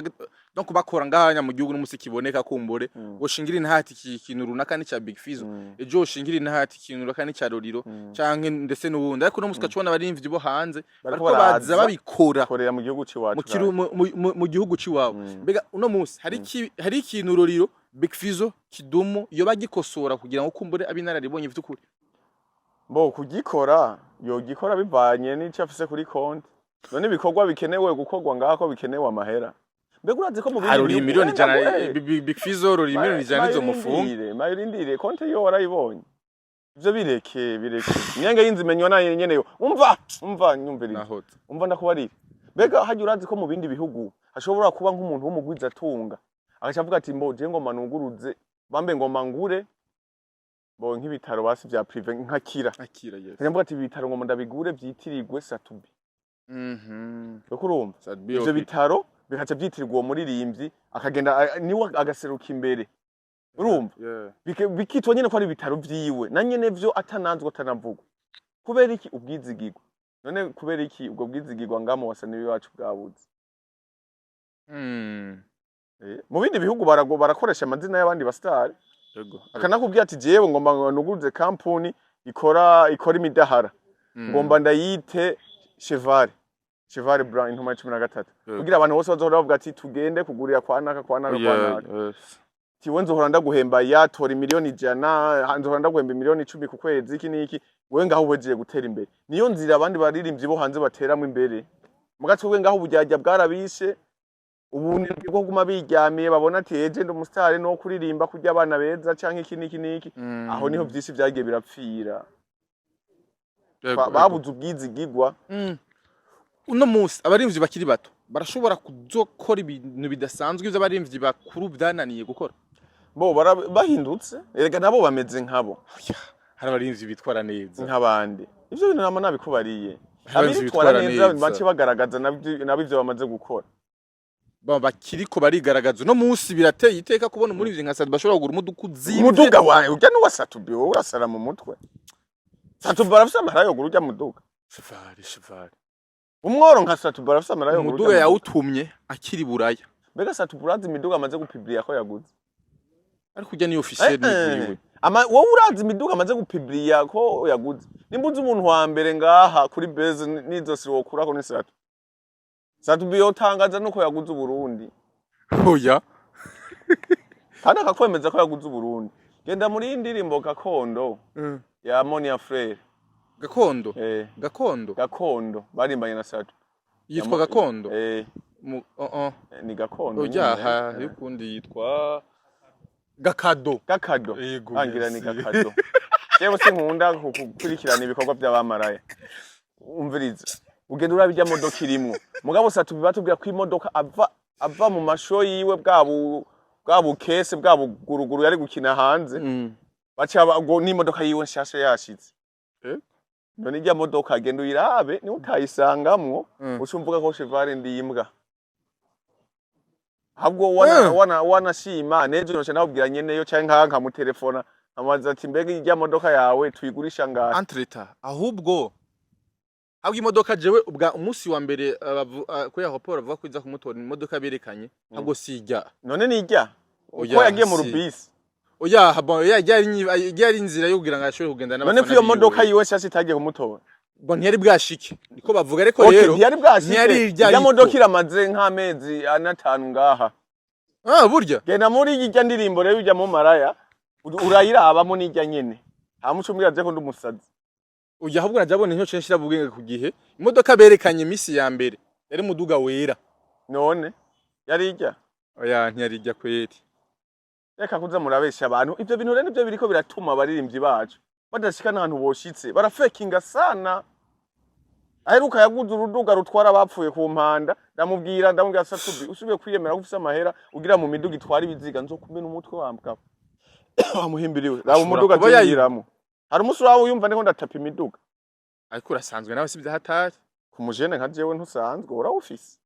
[SPEAKER 1] donc bakora ngahanya mu gihugu n'umusi kiboneka kumbore goshingira intahati ikintu runaka ni cha Big Fizzo ejo oshingira intahati ikintu runaka ni cha Roriro canke ndetse n'ubundi ariko no musi kacubona barimvye bo hanze bariko baza babikora
[SPEAKER 2] korera mu gihugu ciwacu
[SPEAKER 1] mu gihugu ciwabo mbega uno musi hari ikintu Roriro Big Fizzo Kidumu yo bagikosora kugira ngo kumbure abinararibonye vy'ukuri
[SPEAKER 2] bo kugikora yo gikora bivanye n'icafise kuri konti none bikorwa bikenewe gukorwa ngako bikenewe amahera mbega urazi ko mu
[SPEAKER 1] bindi miliyoni jana Big Fizzo rori miliyoni jana izo mufunga
[SPEAKER 2] mayirindire konti yo warayibonye ivyo bireke nyenga yinzimenywa nayo nyeneyo umva nyumvira umva ndakubarira mbega haje urazi ko mu bindi bihugu hashobora kuba nk'umuntu w'umugwiza atunga agacavuga ati mbo je ngoma nuguruze bambe ngoma ngure bo nk'ibitaro basi vya privé nkakira
[SPEAKER 1] yes
[SPEAKER 2] akavuga ati ibitaro ngoma ndabigure vyitirirwe Satubi urumva ivyo bitaro bikaca vyitirirwa uwo muririmbyi akagenda niwe agaseruka imbere urumva bikitwa nyene ko ari ibitaro vyiwe na nyene vyo atananzwe atanavugwa kubera iki ubwizigirwa none kubera iki ubwo bwizigirwa ngamo wasani biwacu bwabuze Mu bindi bihugu barakoresha amazina y'abandi basitari
[SPEAKER 1] Yego.
[SPEAKER 2] akanakubwira ati jewe ngomba nuguze kampuni ikora imidahara ngomba ndayite Cheval Blanc intuma ya 13 kugira abantu bose bazohora bavuga ati tugende kugurira kwa naka tiwe nzohora ndaguhemba yatora miliyoni 100 nzohora ndaguhemba miliyoni 10 ku kwezi iki niki wewe ngaho ubejiye gutera imbere niyo nzira abandi baririmbyi bo hanze bateramo imbere mugatwe we ngaho ubujyajya bwarabishe ubundi bwo guma biryamiye babona ati eje ndo umustar no kuririmba kujya abana beza canke iki niki aho niho byisi byagiye birapfira babuze ubwizigigwa
[SPEAKER 1] uno munsi abarimvyi bakiri bato barashobora kuzokora ibintu bidasanzwe ivyo abarimvyi bakuru byananiye gukora
[SPEAKER 2] bo bahindutse erega nabo bameze nkabo
[SPEAKER 1] hari abarimvyi bitwara neza
[SPEAKER 2] nk'abandi ivyo bintu nama nabikubariye abitwara neza bace bagaragaza nabivyo bamaze gukora
[SPEAKER 1] bakiriko barigaragaza no munsi birateye iteka kubona umurivyi nka Satu bashobora kugura
[SPEAKER 2] umuduga wawe urya no wasatubi wowe urasara mu mutwe Satu barafise amahera yo gurya muduga
[SPEAKER 1] Cheval
[SPEAKER 2] umworo nka Satu barafise amahera yo gurya
[SPEAKER 1] umuduga yawutumye akiri buraya
[SPEAKER 2] mbega Satu burazi imiduga amaze gupubliya ko yaguze
[SPEAKER 1] ariko ujya ni officiel niwe
[SPEAKER 2] wowe urazi imiduga amaze gupubliya ko yaguze nimbuze umuntu wa mbere ngaha kuri base nizosi wokurako ni Satu biyotangaza nuko yaguze Uburundi
[SPEAKER 1] oya
[SPEAKER 2] kandi akakwemeza ko yaguze Uburundi genda muri indirimbo gakondo ya Monia Frere gakondo barimbanye na Satu
[SPEAKER 1] yitwa gakondo
[SPEAKER 2] ni gakondo
[SPEAKER 1] oya yukundi yitwa Gakado
[SPEAKER 2] angira ni Gakado yewe sinkunda kukurikirana ibikorwa by'abamaraya umviriza ugenda urabijya modoka irimo mugabo Satu bibatubwira ko imodoka ava mu masho yiwe bwabo kese bwabo guruguru yari gukina hanze bacha n'imodoka yiwe nshasha yashitse none ijya modoka agenda uyirabe ni utayisangamwo ucumvuga ko Cheval ndimbwa ahubwo wanashima nejo noce nabwira nyeneyo cyangwa nka mu telefona amaze ati mbega ijya modoka yawe tuyigurisha ngahe
[SPEAKER 1] entreta ahubwo imodoka jewe ubwa umunsi wa mbere ko ya raporo avuga ko iza kumutora imodoka berekanye ntabwo sijya
[SPEAKER 2] none nijya uko yagiye mu rubisi
[SPEAKER 1] oya yari inzira yo kugira ngo ashobore kugenda
[SPEAKER 2] n'abafana none ko iyo modoka yiwe shasi itagiye kumutora
[SPEAKER 1] bo ntiyari bwashike niko bavuga ariko rero
[SPEAKER 2] ntiyari bwashike ya modoka iramaze nk'amezi 5 ngaha
[SPEAKER 1] burya
[SPEAKER 2] genda muri ijya ndirimbo rero ujya mu maraya urayirabamo n'ijya nyene hamucumbira je ko ndumusazi
[SPEAKER 1] uya ahubwo najabone nyo censhira bubwenge ku gihe imodoka berekanye misi ya mbere yari muduga wera
[SPEAKER 2] none yari ijya
[SPEAKER 1] oya ntiyari ijya kweri
[SPEAKER 2] reka kuza murabesha abantu ivyo bintu rero nivyo biriko biratuma abaririmbyi bacu badashika n'ahantu boshitse barafekinga sana aheruka yaguze uruduga rutwara abapfuye ku mpanda ndamubwira Satubi usubiye kwiyemera gufisa amahera ugira mu miduga itwara ibiziga nzo kumena umutwe wambwa wamuhimbiriwe raba umuduga tuyiramo hari umusura wawe uyumva ndiko ndatapa imiduga
[SPEAKER 1] ariko urasanzwe nawe sibya hatari
[SPEAKER 2] kumujene nka jewe ntusanzwe urawufise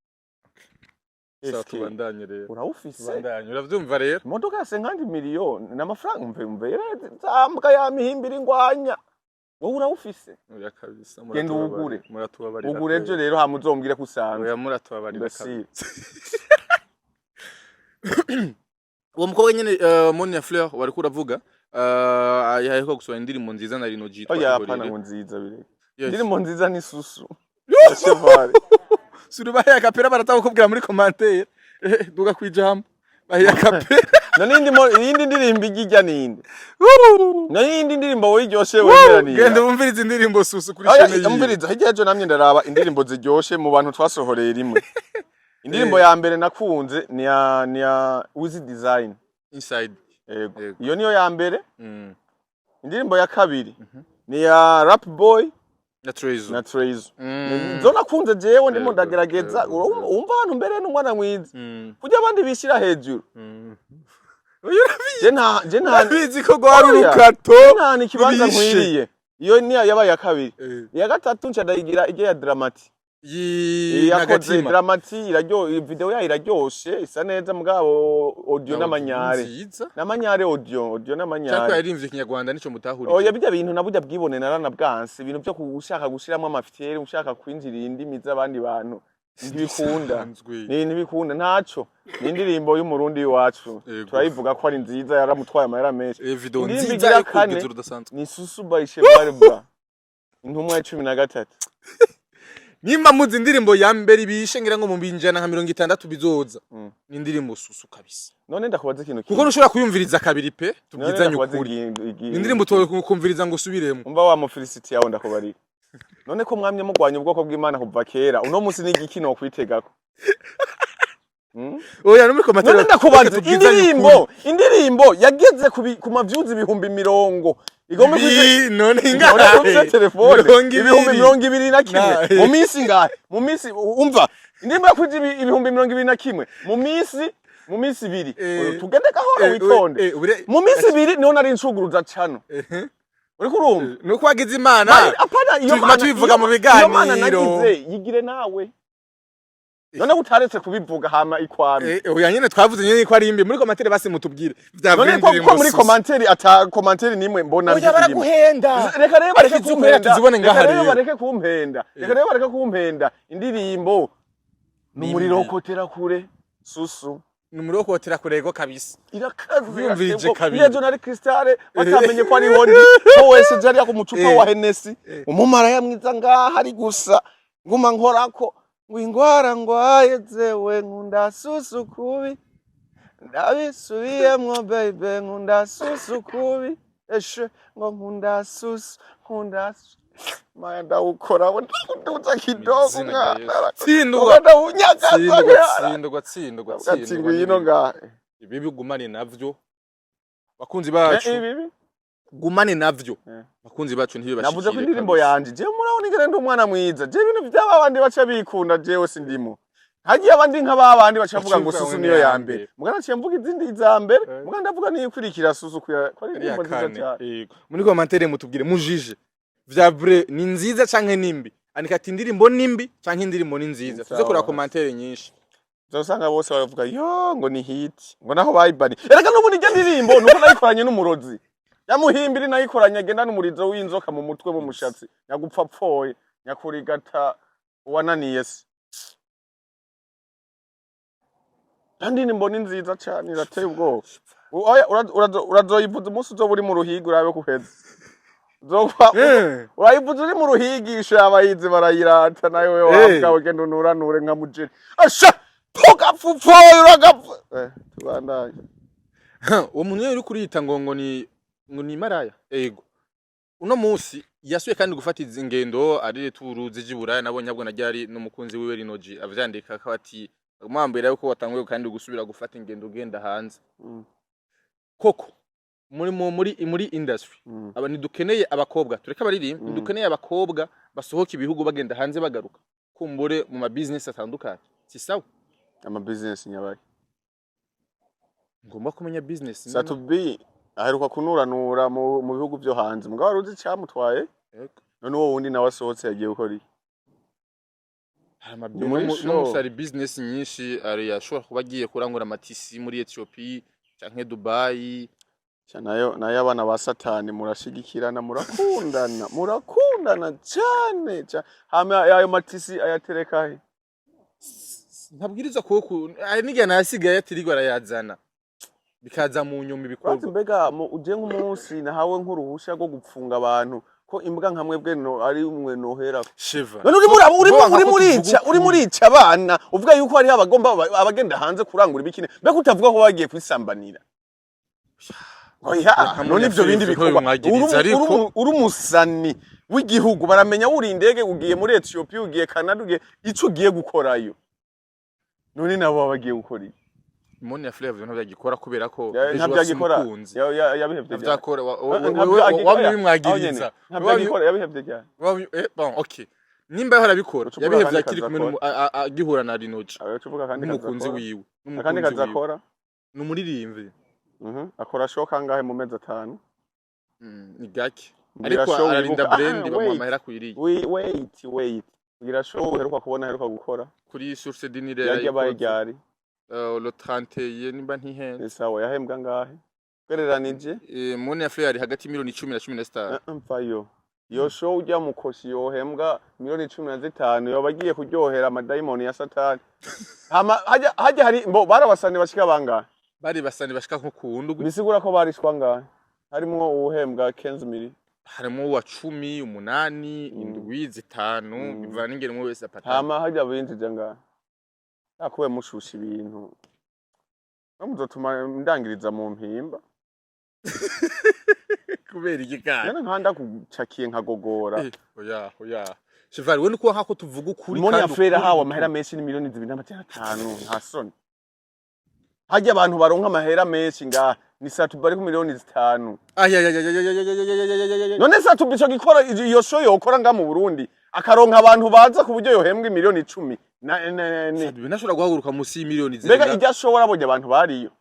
[SPEAKER 1] tubandanye rero
[SPEAKER 2] urawufise
[SPEAKER 1] uravyumva rero
[SPEAKER 2] imodoka yase nkandi miliyoni n'amafaranga umve zambwa ya mihimbira ingwanya wowe urawufise
[SPEAKER 1] oya kabisa
[SPEAKER 2] genda ugure
[SPEAKER 1] muratubabarira
[SPEAKER 2] ugure ejo rero hamuzombwire ko usanzwe
[SPEAKER 1] oya muratubabarira kabisa uwo mukobwa nyene Monia Fleur wariko uravuga yaheruka gusohora indirimbo nziza na Rino G
[SPEAKER 2] oya hapana ngo nziza bire indirimbo nziza ni Susu Cheval
[SPEAKER 1] Surubaye akapera baratawukubwira muri commentaire duga kwijambo bahiya akapera
[SPEAKER 2] nindi ndirimbo igijya ninde nindi ndirimbo wiryoshe wemeraniye
[SPEAKER 1] genda umviriza indirimbo Susu kuri channel yiwe
[SPEAKER 2] umviriza hirya ejo namye ndaraba indirimbo ziryoshe mu bantu twasohoreye rimwe indirimbo ya mbere nakunze ni ya Uzi Design
[SPEAKER 1] Inside
[SPEAKER 2] iyo niyo ya mbere indirimbo ya kabiri ni ya Rap Boy
[SPEAKER 1] na Trezo
[SPEAKER 2] nzo nakunze jewe ndimo ndagerageza umva abantu mbere n'umwana mwiza kujya abandi bishira hejuru je nta
[SPEAKER 1] bizi ko gwari urukato
[SPEAKER 2] nta nikibanza nkwiriye iyo ni yabaye ya kabiri ya gatatu nshadayigira ije ya Dramati yakoze Dramati video ya iraryoshe isa neza mugabo audio n'amanyare audio n'amanyare
[SPEAKER 1] cyako yarimvye kinyarwanda nico mutahurije
[SPEAKER 2] oya bijya bintu nabujya bwibone narana bwanse ibintu byo gushaka gushiramo amafitiere ushaka kwinjira indimi z'abandi bantu ntibikunda ntibikunda ntaco ni indirimbo y'umurundi wacu turayivuga ko ari nziza yaramutwaye amahera menshi
[SPEAKER 1] video nziza yo kugeza urudasanzwe
[SPEAKER 2] ni Susu by Cheval Bra intumwa ya 13
[SPEAKER 1] nimba muzi indirimbo ya mbere ibishe ngira ngo mu binjana nka 60 bizoza ni indirimbo Susu kabisa
[SPEAKER 2] none ndakubaza ikintu
[SPEAKER 1] kuko ntushobora kuyumviriza kabiri pe tubwizanye ukuri indirimbo tukumviriza ngo usubiremo
[SPEAKER 2] umva wa mu Felicity yawe ndakubari none ko mwamye mugwanya ubwoko bw'Imana kuva kera uno munsi ni igikino kwitegako
[SPEAKER 1] oya no muri commentaire
[SPEAKER 2] none ndakubaza indirimbo yageze ku mavyuzi ibihumbi 100 igomba
[SPEAKER 1] none ingahe
[SPEAKER 2] telefone ibihumbi 21 mu minsi ngahe mu minsi umva indirimbo yakuze ibihumbi 21 mu minsi ibiri tugende gahoro witonde mu minsi ibiri niho nari ncuguruza cano uri kurumva
[SPEAKER 1] nuko wagize Imana tuguma tubivuga mu biganiro
[SPEAKER 2] yigire nawe none utaretse kubivuga hama ikwame
[SPEAKER 1] oya nyene twavuze nyene ko ari imbi muri commentaire basi mutubwire
[SPEAKER 2] none ko muri commentaire ata commentaire nimwe mbona
[SPEAKER 1] oya baraguhenda
[SPEAKER 2] reka rero bareke kumpenda
[SPEAKER 1] tuzibone ngaha rero
[SPEAKER 2] reka rero bareke kumpenda indirimbo numuriro kotera kure Susu
[SPEAKER 1] numuriro kotera kurego kabisa
[SPEAKER 2] irakaze kabisa yejo nari Cristale batamenye ko ari hodi ko wese jari yako mucupa wa Hennessy umumara yamwiza ngaha ari gusa nguma nkorako ngwingwara ngwaye zewe nkunda Susu kubi ndabisubiyemwo baby nkunda Susu kubi eshe ngo nkunda Susu maya ndawukora nduza kidogo
[SPEAKER 1] tsindwa
[SPEAKER 2] tsindwa yino ngaha
[SPEAKER 1] ibi bigumane navyo bakunzi bacu gumane navyo bakunzi bacu ntibibashikire
[SPEAKER 2] navuze ko indirimbo yanje je murabona ingene ndi umwana mwiza je ibintu by'abandi baca bikunda jewe sindimo hagiye abandi nk'ababandi bacavuga ngo Susu niyo ya mbere mugana ciye mvuga izindi za mbere mugana ndavuga niyo ikurikira Susu ko ari indirimbo nziza cyane
[SPEAKER 1] muri commentaire mutubwire mujije vya vrai ni nziza canke nimbi andika ati indirimbo nimbi canke indirimbo ni nziza tuze kora commentaire nyinshi
[SPEAKER 2] uzosanga bose baravuga yo ngo ni hit ngo naho bayibani erega n'ubu ni ndirimbo nuko nayikoranye n'umurozi yamuhimbiri nayikoranye agenda n'umurizo w'inzoka mu mutwe mu mushatsi nyagupfa pfoye nyakurigata wananiye se kandi ni mboni nziza cyane irateye ubwoba urazoyivuza umunsi uzo buri mu ruhigo urabe kuheza urayivuza uri mu ruhigisha abayizi barayirata nayo we wabwawe genda unuranure nka mujeri asha pfupfoye uragapfa tubandaye
[SPEAKER 1] uwo muntu uri kurita ngo ni maraya ego uno munsi yasuye kandi gufata ingendo ari turu zijiburaya nabonye abwo najyari n'umukunzi wiwe Rinoji avyandika ko ati mwambere yuko watanguye kandi gusubira gufata ingendo ugenda hanze koko muri industry aba ntidukeneye abakobwa tureka baririmba ntidukeneye abakobwa basohoka ibihugu bagenda hanze bagaruka kumbure mu ma business atandukanye si sawa
[SPEAKER 2] ama business nyabaye
[SPEAKER 1] ngomba kumenya business
[SPEAKER 2] satubi aheruka kunuranura mu bihugu byo hanze mugabo ruzi cyamutwaye none uwo wundi nawe asohotse yagiye gukora iki
[SPEAKER 1] n'umusari business nyinshi ari yashobora kuba agiye kurangura amatisi muri Ethiopia canke Dubai
[SPEAKER 2] nayo abana ba Satani murashigikirana murakundana cyane hama ayo matisi ayatereka he
[SPEAKER 1] ntabwiriza ko n'igihe nasigaye atirigwa arayazana bikaza mu nyuma bikorwa
[SPEAKER 2] mbega uje nk'umunsi nahawe nk'uruhusha rwo gupfunga abantu ko imbwa nkamwe bwe no ari umwe nohera
[SPEAKER 1] shiva
[SPEAKER 2] none uri murica abana uvuga yuko hari abagomba abagenda hanze kurangura ibikine mbega utavuga ko bagiye kwisambanira oya none ivyo bindi bikorwa uri umusani w'igihugu baramenya uri indege ugiye muri Ethiopia ugiye Canada ugiye ico ugiye gukorayo none nabo bagiye gukora iki
[SPEAKER 1] Moni ya Flavor ntabwo yagikora kubera ko
[SPEAKER 2] mukunzi yabihevye
[SPEAKER 1] byakora wamwe bimwagiriza
[SPEAKER 2] yabihevye cyane
[SPEAKER 1] bon okay nimba harabikora yabihevye akiri kumwe agihura na Rinoji n'umukunzi wiwe
[SPEAKER 2] kandi kazakora
[SPEAKER 1] n'umuririmvye
[SPEAKER 2] akora show kangahe mu mezi 5
[SPEAKER 1] ni gake ariko ararinda brand bamwe amahera kwiriye
[SPEAKER 2] wait kugira show heruka gukora
[SPEAKER 1] kuri source dinire
[SPEAKER 2] yabaye ryari
[SPEAKER 1] le 30 nimba ntihenze
[SPEAKER 2] sawa yahembwa ngahe kwereranije
[SPEAKER 1] Moni ya Flavor hagati miliyoni 10 na 15
[SPEAKER 2] mfayo iyo show ujya mukoshi yohembwa miliyoni 15 yoba agiye kuryohera amadayimoni ya satani hajya hari barabasani bashika bangahe
[SPEAKER 1] bari basani bashika nko kuwundi
[SPEAKER 2] bisigura ko barishwa ngahe harimo uwuhembwa 15 miliyoni
[SPEAKER 1] harimo wa 10 8 indwi zitanu bivana n'ingene mu wese apata
[SPEAKER 2] hajya binjije ngahe akuwe mushusha ibintu namuzotuma ndangiriza mu mpimba
[SPEAKER 1] kubera igikana
[SPEAKER 2] yana nkanda kucakiye nkagogora
[SPEAKER 1] oya Cheval we nuko nkako tuvuga ukuri
[SPEAKER 2] kandi afera hawa amahera menshi ni miliyoni 2.5 nta soni hajya abantu baronka amahera menshi nga ni satu bari ku miliyoni 5 none satu bico gikora iyo show yokora nga mu Burundi akaronka abantu baza ku buryo yohembwa miliyoni 10
[SPEAKER 1] binashobora guhaguruka musi miliyoni
[SPEAKER 2] zera mbega ijya show warabonye abantu bariyo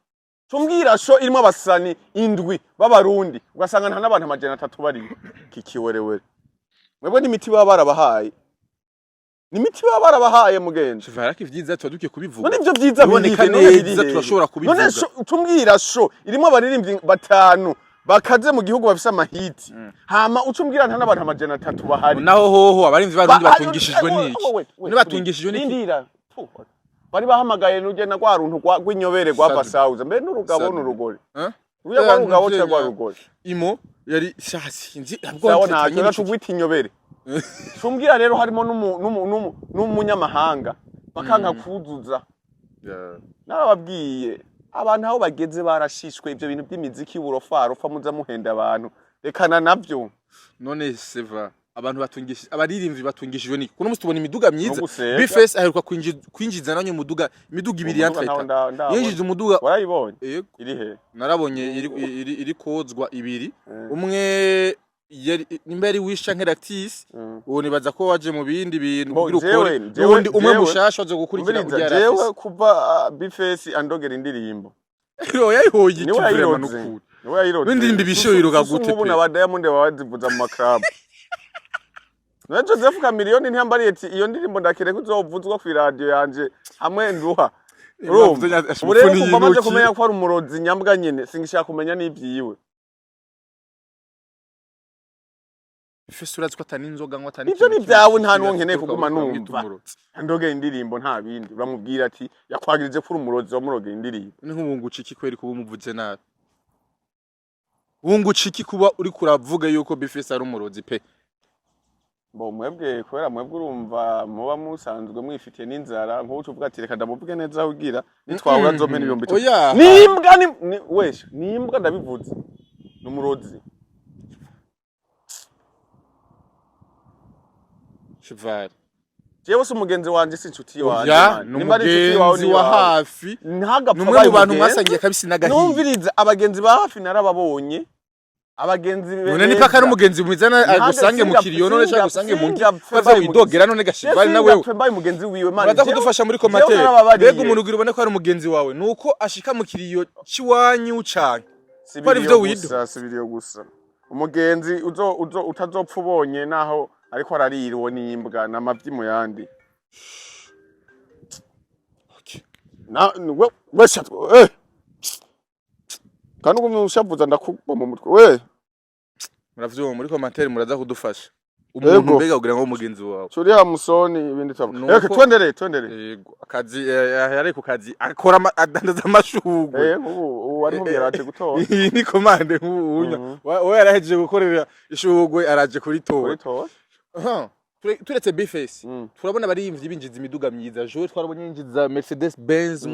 [SPEAKER 2] tumbwira show irimo abasani indwi b'abarundi ugasanga nta n'abantu amajana 3 bariyo kikiwerewere mwebwe n'imiti baba barabahaye n'imiti baba barabahaye mugenzi
[SPEAKER 1] Cheval ivyiza twaduke kubivuga
[SPEAKER 2] none ivyo vyiza
[SPEAKER 1] biboneka neza turashobora kubivuga
[SPEAKER 2] none tumbwira show irimo abaririmbyi 5 bakaze mu gihugu bafise amahiti hama ucumbwira nta n'abantu amajana 3 bahari
[SPEAKER 1] naho hoho abarimvyi barundi batungishijwe niki ne batungishijwe niki
[SPEAKER 2] bari bahamagaye n'ugena kwa runtu rw'inyobere rwa basauza mbe n'urugabo n'urugore uya kwa rugabo cyangwa rugore
[SPEAKER 1] imo yari shasinzi
[SPEAKER 2] abwo nta tugwita inyobere tumbwira rero harimo n'umunyamahanga bakanka kuzuza narababwiye abantu aho bageze barashishwe ivyo bintu by'imiziki burofaro fa muza muhenda abantu rekana navyo
[SPEAKER 1] none seva abantu batungishije abaririmvyi batungishijwe niki kuno musi tubona imiduga myiza Bface aheruka kwinjiza nanyo imiduga ibiri yantreta yinjije umuduga
[SPEAKER 2] warayibonye iri he
[SPEAKER 1] narabonye iri kozwa ibiri umwe nimba ari wisha nk'Lactis uwo nibaza ko waje mu bindi bintu kugira ukore undi umwe mushasha waje gukurikira
[SPEAKER 2] kugira jewe kuva Bface andogera indirimbo
[SPEAKER 1] yo yayihoye ikivurema n'ukuri
[SPEAKER 2] niwe yayirotse
[SPEAKER 1] n'indirimbo ibishoyirwa gute
[SPEAKER 2] ubu na Diamond bawazivuza mu makrab na Joseph Chameleone ntiyambariye ati iyo ndirimbo ndakire kuzovuzwa ku radio yanje hamwe nduha urumva bamaze kumenya ko ari umurozi nyambwa nyene singishaka kumenya n'ivyiwe
[SPEAKER 1] Bface urazi ko atani inzoga ngo atani
[SPEAKER 2] ivyo ni vyawe nta nuwo nkeneye kuguma numva ndogera indirimbo nta bindi uramubwira ati yakwagirije ko umurozi wa murogera indirimbo
[SPEAKER 1] ni nk'ubunguca iki kweri kuba umuvuze nabi wunguca iki kuba uri kuravuga yuko Bface ari umurozi pe
[SPEAKER 2] mwebwe kubera mwebwe urumva muba musanzwe mwifitiye n'inzara nk'uko uvuga ati reka ndamuvuge neza ahugira nitwahura nzomena ibihumbi nimbwa wesha nimbwa ndabivuze n'umurozi
[SPEAKER 1] Cheval
[SPEAKER 2] jewe se umugenzi wanje si inshuti wanje
[SPEAKER 1] n'umugenzi wa hafi
[SPEAKER 2] n'umwe
[SPEAKER 1] mu bantu mwasangiye kabisi n'agahiye
[SPEAKER 2] numviriza abagenzi ba hafi narababonye abagenzi
[SPEAKER 1] none ni paka n'umugenzi muzana agusange mu kiriyo none cyangwa agusange mu ngiye widogera none Cheval na wewe
[SPEAKER 2] mbaye umugenzi wiwe manje
[SPEAKER 1] baza kudufasha muri commentaire bega umuntu ugira ubone ko ari umugenzi wawe nuko ashika mu kiriyo ciwanyu canke
[SPEAKER 2] bari byo wido sibiriyo gusa umugenzi utazopfa ubonye naho ariko ararira uwo nimbwa namavyi mu yandi na wesha kandi ugumye ushavuza ndakugwa mu mutwe we
[SPEAKER 1] muravyo muri commentaire muraza kudufasha umuntu mbega ugira ngo umugenzi wawe
[SPEAKER 2] curi ha musoni ibindi tavuga reka twendere
[SPEAKER 1] yego akazi yari ku kazi akora adandaza amashugwe
[SPEAKER 2] ubu wari mubwira ati gutora
[SPEAKER 1] iyi ni commande nk'ubunya we yarahejeje gukorera ishugwe araje kuri tora turetse Bface turabona bariyimvye binjiza imiduga myiza Joe twarabonye yinjiza Mercedes Benz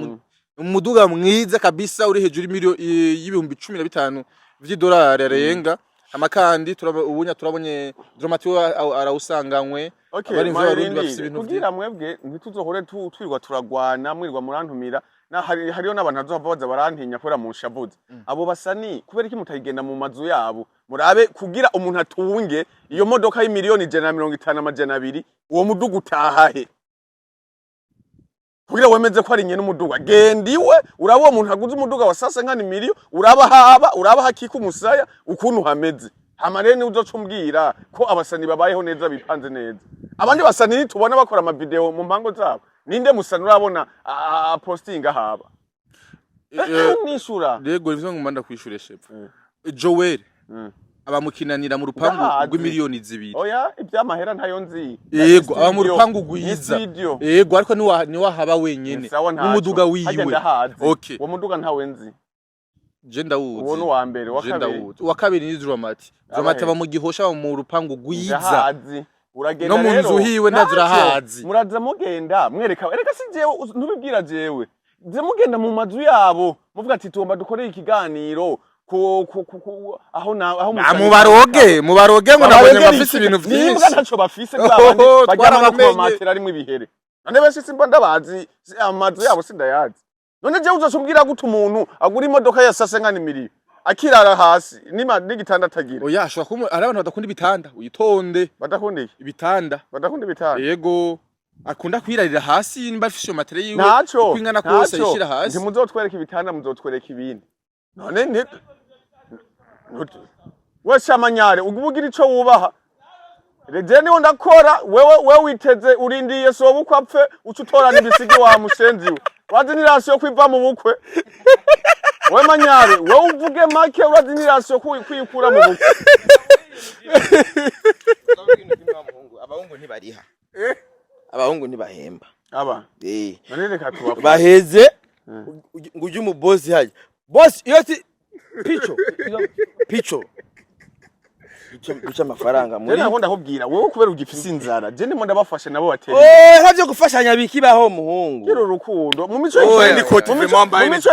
[SPEAKER 1] umuduga mwiza kabisa uri hejuru y'ibihumbi 15 vy'idolari arenga amakandi ubunya turabonye Dramatiyo arawusanganywe
[SPEAKER 2] abarimvye barundi bafise ibintu kugira mwebwe ntituzohore twirwa turagwana mwirwa murantumira na hariyo n'abantu azovaza barantinya kwera mu nshavuze abo basani kubera iki mutayigenda mu mazu yabo murabe kugira umuntu atunge iyo modoka y'imiliyoni 150 amajana 2 uwo muduga utahahe kugira wemeze ko ari nyene umuduga gendiwe urabo umuntu aguze umuduga wa sasa nkani miliyo uraba hakika umusaya ukuntu hameze amarene uzocumbwira ko abasani babayeho neza bipanze neza abandi basani tubona bakora ama video mu mpango zabo ninde musani urabona postinga haba nishura
[SPEAKER 1] rego ivyo ngumanda kwishure shefu Joel abamukinanira mu rupangu rw'imiliyoni 2.
[SPEAKER 2] Oya ivy'amahera ntayo nzi.
[SPEAKER 1] Yego aba mu rupangu rwiza. Yego ariko ni wahaba wenyene. Umuduga wiwe. Okay.
[SPEAKER 2] Uwo muduga ntawe nzi.
[SPEAKER 1] Je ndawuzi.
[SPEAKER 2] Uwo nuwa mbere wa kabiri.
[SPEAKER 1] Wa kabiri ni Dramati. Dramati aba mu Gihosha mu rupangu rwiza.
[SPEAKER 2] Uragenda
[SPEAKER 1] no mu nzu hiwe ndazirahazi.
[SPEAKER 2] Muraza mugenda mwereka ereka si jewe ntubibwira jewe. Je mugenda mu mazu yabo. Muvuga ati tumba dukoreye ikiganiro. Aho
[SPEAKER 1] mubaroge ngo nabonye bafise ibintu vyinshi.
[SPEAKER 2] Nimbwa ntaco bafise bwabandi bajyana bakomatera ari mu bihere. None bese simba ndabazi amazu yabo sindayazi. None je uzocumbwira gute umuntu agura imodoka ya sase nkani miliyoni akirara hasi n'igitanda atagira.
[SPEAKER 1] Oya ashobora kuba ari abantu badakunda ibitanda uyitonde.
[SPEAKER 2] Badakundiye
[SPEAKER 1] ibitanda.
[SPEAKER 2] Badakunda ibitanda.
[SPEAKER 1] Yego akunda kwirarira hasi nimba afishe materi yiwe
[SPEAKER 2] kwingana kose yishira hasi. Ntimuzotwereka ibitanda muzotwereka ibindi. None ni we shamanyare ugubugira ico wubaha. Reje niho ndakora wewe witeze urindiye so bukwe apfe ucutorana ibisigi wa mushenzi. Wazi ni rasiyo kwiva mu bukwe. We manyare wewe uvuge make urazi ni rasiyo kwikura mu bukwe.
[SPEAKER 3] Abahungu ntibariha. Abahungu ntibahemba.
[SPEAKER 2] Aba. None reka tubafa.
[SPEAKER 3] Baheze nguje mu boss haje. Boss iyo si picho guca amafaranga muri
[SPEAKER 2] nako ndakubwira wewe kubera ugifise inzara je ndimo ndabafasha nabo batera
[SPEAKER 3] ntabyo gufashanya bikibaho muhungu
[SPEAKER 2] kiro rukundo mu mico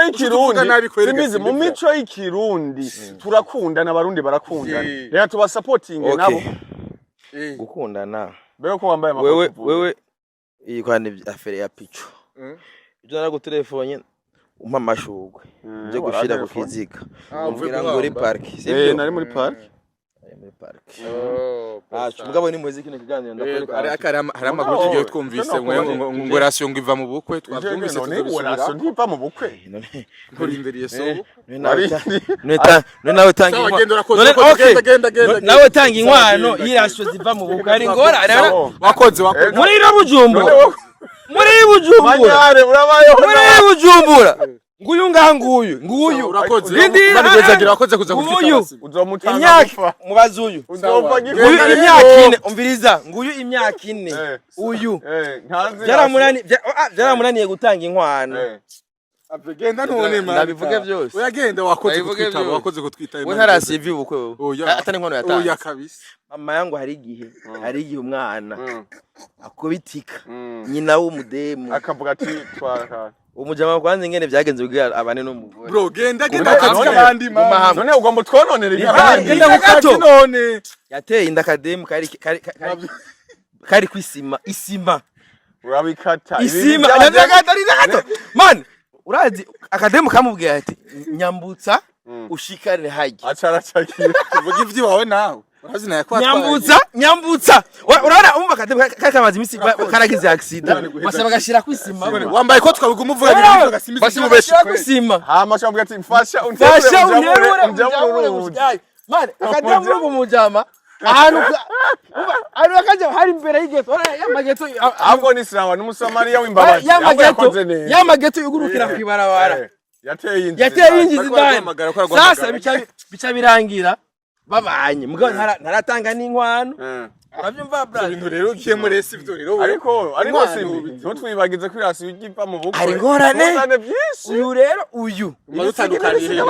[SPEAKER 2] y'ikirundi mu mico y'ikirundi turakundana abarundi barakundana reka tuba supporting nabo
[SPEAKER 3] gukundana
[SPEAKER 2] bero ko wambaye amakoto
[SPEAKER 3] wewe iyi kwani afere ya picho ibyo naragutelefone umpa amashugwe nje gushira ku kiziga umvira ngo uri park
[SPEAKER 2] nari muri park
[SPEAKER 3] mugabo ni muziki n'ikiganiro
[SPEAKER 1] ndakwereka hari amakuru tugiye twumvise ngo rasiyo ngo iva mu bukwe twavyumvise
[SPEAKER 2] rasiyo ntiva mu bukwe
[SPEAKER 1] nturindiriye so
[SPEAKER 3] nawe tanga nawe tanga inkwano y'irasiyo ziva mu bukwe ari ngora
[SPEAKER 1] wakoze
[SPEAKER 3] muri Bujumbura muri Bujumbura
[SPEAKER 2] manyare urabayeho
[SPEAKER 3] muri Bujumbura nguyu
[SPEAKER 1] urakoze ndindizagira wakoze kuza
[SPEAKER 3] nguyu
[SPEAKER 2] uzomutanga
[SPEAKER 3] imyaka mubazuyu
[SPEAKER 2] uzomva
[SPEAKER 3] imyaka 4 umviriza nguyu imyaka 4 uyu byaramunaniye gutanga inkwano
[SPEAKER 1] Genda none man
[SPEAKER 3] ndabivuge byose
[SPEAKER 1] uyagenda wakoze kutwita
[SPEAKER 3] we ntarasi ivi ubukwe atari inkwano yatanze
[SPEAKER 1] oya kabisa
[SPEAKER 3] mama yangu hari igihe umwana akubitika nyina w'umudemu
[SPEAKER 2] akavuga ati twara
[SPEAKER 3] umujama kwanze ingene byagenze bwira abane n'umugore
[SPEAKER 1] bro genda kandi man
[SPEAKER 2] none ugomba twononera
[SPEAKER 3] genda mukato none yateye indakademu kari kwisima
[SPEAKER 2] urabikata
[SPEAKER 3] isima ndakata man urazi akademu kamubwiye ati nyambutsa ushikare haji
[SPEAKER 2] acaracakira
[SPEAKER 1] uvuga ivyi wawe nawe urazi naye kwa
[SPEAKER 3] nyambutsa urara umva akademu kakamaze imisi karagize accident basaba gashira kwisima
[SPEAKER 1] wambaye ko twabiguma uvuga ibintu gasimbiza
[SPEAKER 3] basi mubeshya kwisima
[SPEAKER 2] hama shambwa ati mfasha
[SPEAKER 3] unterure man akademu umujama ahantu akaje hari imbere y'igeto yamageto
[SPEAKER 2] ahubwo ni sawa n'umusamariya w'imbabazi
[SPEAKER 3] yamageto yugurukira kwibarabara
[SPEAKER 2] yateye
[SPEAKER 3] injizi ndani sasa bica birangira babanye mugabo ntaratanga n'inkwano urabyumva brother
[SPEAKER 1] ibintu rero ugiye muri esi byo rero
[SPEAKER 2] ariko simbi ntutwibagize ko irasi ugipa mu bukwe
[SPEAKER 3] ari ngorane
[SPEAKER 2] byinshi
[SPEAKER 3] uyu rero uyu
[SPEAKER 1] marutandukaniye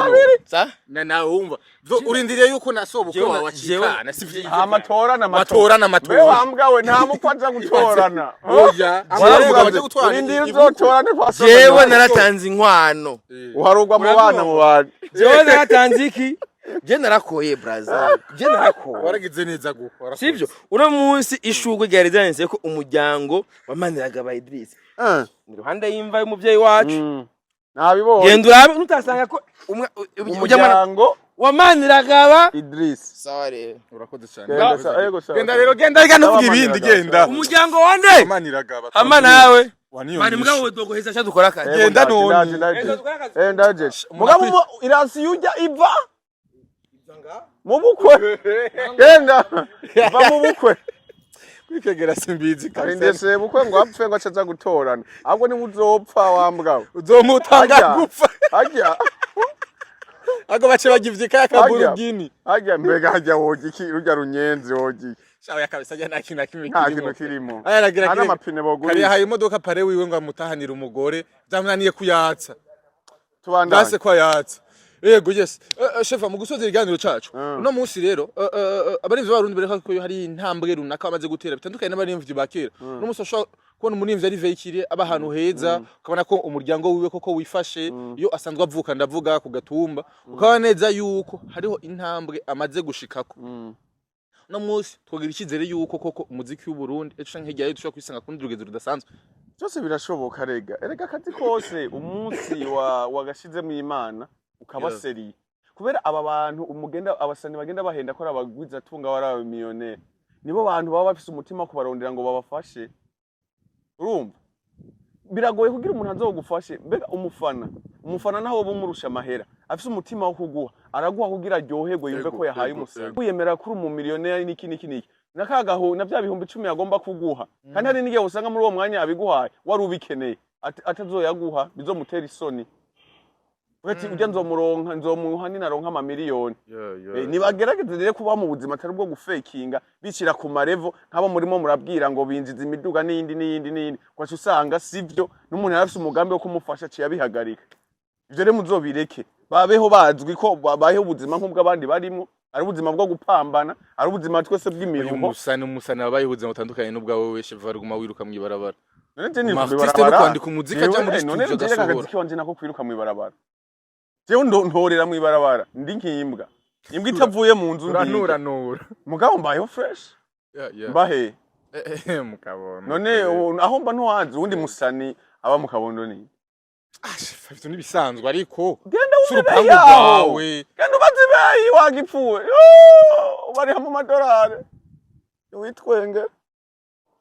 [SPEAKER 1] sa na wumva urindiriye yuko nasobukwe wawe wacikana sivyo amatora
[SPEAKER 2] wewe wambwawe nta mukwaza gutorana
[SPEAKER 1] oya amatora gutwara
[SPEAKER 2] urindiriye uzotorane kwa
[SPEAKER 3] so jewe naratanze inkwano
[SPEAKER 2] uharugwa mu bana mu bantu
[SPEAKER 3] jewe naratanze iki je narakoye brother je narakoye
[SPEAKER 1] waragize neza gukora
[SPEAKER 3] sivyo uno munsi ishugwe ryarizanze ko umuryango wamaniraga ba Idris iruhande y'imva y'umuvyeyi wacu
[SPEAKER 2] nabibonye
[SPEAKER 3] genda urabe nutasanga ko
[SPEAKER 2] umuryango
[SPEAKER 3] wamaniraga ba
[SPEAKER 2] Idris
[SPEAKER 3] sawa rero
[SPEAKER 1] urakoze cyane
[SPEAKER 2] genda
[SPEAKER 1] rero genda nuvuga ibindi genda
[SPEAKER 3] umuryango wande
[SPEAKER 1] wamaniraga
[SPEAKER 3] hama nawe mani mugabo dogoheza cyo dukora akazi
[SPEAKER 1] genda none
[SPEAKER 2] ndaje mugabo irasi yujya iva mu bukwe genda va mu bukwe
[SPEAKER 1] kwikegera simbizi
[SPEAKER 2] kabisa ndese bukwe ngo apfe ngo acaza gutorana ahubwo ni uzopfa wambwawe
[SPEAKER 1] uzomutanga gupfa
[SPEAKER 2] ajya
[SPEAKER 1] Ago bace bagivyika yakaburugini.
[SPEAKER 2] Hajya mbega hajya wogiki rujya runyenzi wogiki.
[SPEAKER 1] Shawe yakabisa ajya nta kintu na kimwe
[SPEAKER 2] Nta
[SPEAKER 1] kirimo.
[SPEAKER 2] kintu kirimo.
[SPEAKER 1] Aragira
[SPEAKER 2] Hana amapine bogurisha.
[SPEAKER 1] Kari yahaye imodoka pare wiwe ngo amutahanira umugore byamunaniye kuyatsa.
[SPEAKER 2] Tubandanye.
[SPEAKER 1] Ndase ko yatsa. Yego yes. Shefa mu gusoza iganiro cacu. Uno munsi rero abarimvyi barundi bereka ko hari intambwe runaka bamaze gutera bitandukanye n'abarimvyi bakera. Uno munsi ashobora kubona umurimvyi ari veikire aba ahantu heza ukabona ko umuryango wiwe koko wifashe iyo asanzwe avuka ndavuga ku gatumba ukaba neza yuko hariho intambwe amaze gushikako. No munsi twogira ikizere yuko koko umuziki w'u Burundi ejo canke hirya dushobora kwisanga kundi rugezo rudasanzwe.
[SPEAKER 2] Byose birashoboka rega. Erega akazi kose umunsi wagashize mu Imana ukaba seri. Kubera aba bantu abasani bagenda bahenda ko abagwiza atunga warawe millionaire. Nibo bantu baba bafise umutima kubarondera ngo babafashe. Urumva? Biragoye kugira umuntu azogufashe. Mbega umufana naho bumurusha amahera. Afise umutima wo kuguha. Araguha kugira aryoherwe yumve ko yahaye umusego. Uyemera kuri umu millionaire niki. Nakagaho na bya bihumbi 10 agomba kuguha. Kandi hari n'igihe usanga muri uwo mwanya abiguhaye wari ubikeneye. Atazoyaguha bizomutera isoni. Urati ujya nzomuha ninaronka ama miliyoni. Nibagerageze rero kuba mu buzima atari bwo gufekinga bicira ku marevo nk'abo murimo murabwira ngo binjiza imiduga n'indi kwacu usanga sivyo n'umuntu yarafise umugambi wo kumufasha ciye abihagarika. Ivyo rero muzobireke babeho bazwi ko babayeho ubuzima nk'ubw'abandi barimo ari ubuzima bwo gupambana ari ubuzima twese bw'imiruho.
[SPEAKER 1] Umusani wabaye ubuzima butandukanye n'ubwawe weshe varuguma wiruka mu ibarabara.
[SPEAKER 2] None je ni
[SPEAKER 1] no kwandika umuziki aja muri studio
[SPEAKER 2] gasohora. None nako kwiruka mu ibarabara. Jewe ntorera mu ibarabara ndi nkimbwa. Imbwa itavuye mu nzu
[SPEAKER 1] nura.
[SPEAKER 2] Mugabo mbayeho fresh. Mbahe.
[SPEAKER 1] Mukabondo.
[SPEAKER 2] None aho mba ntuhanze uwundi musani aba mu Kabondo ni.
[SPEAKER 1] Ivyo nibisanzwe ariko
[SPEAKER 2] genda
[SPEAKER 1] urupangu rwawe.
[SPEAKER 2] Genda ubazibeyi wagipfuwe. Ubari hamwe amadolari. Witwenge.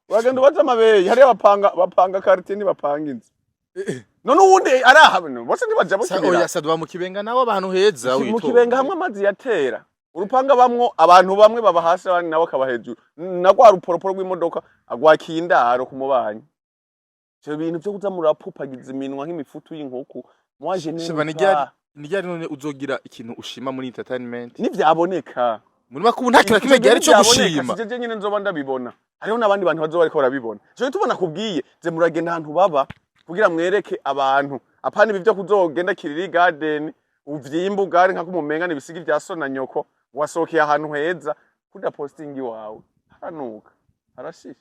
[SPEAKER 2] Wagenda ubaza amabeyi hari bapanga quartier ni bapanga inzu. None uwundi arahabino bose ntibaja bukibira.
[SPEAKER 1] Oya sadwa mu kibenga nawo abantu heza wito.
[SPEAKER 2] Mu kibenga hamwe amazi yatera. Urupanga bamwo abantu bamwe baba hasi abandi nabo kaba hejuru. Nagwa ruporoporo rw'imodoka agwakiye indaro ku mubanyi. Cyo bintu byo kuza murapupagiza iminwa nk'imifutu y'inkoko. Mwaje neza.
[SPEAKER 1] Nijya none uzogira ikintu ushima muri entertainment.
[SPEAKER 2] Nivyaboneka.
[SPEAKER 1] Muri makuru nta kintu kimwe gihari cyo gushima.
[SPEAKER 2] Sije nyine nzoba ndabibona. Hariho nabandi bantu bazoba ariko barabibona. Cyo tubona kubwiye ze muragenda ahantu baba kugira mwereke abantu apana ibi byo kuzogenda kiriri garden uvyimba ugari nka kumumenga nibisigi bya sona nyoko wasokeye ahantu heza kuda posting wawe haranuka harashisha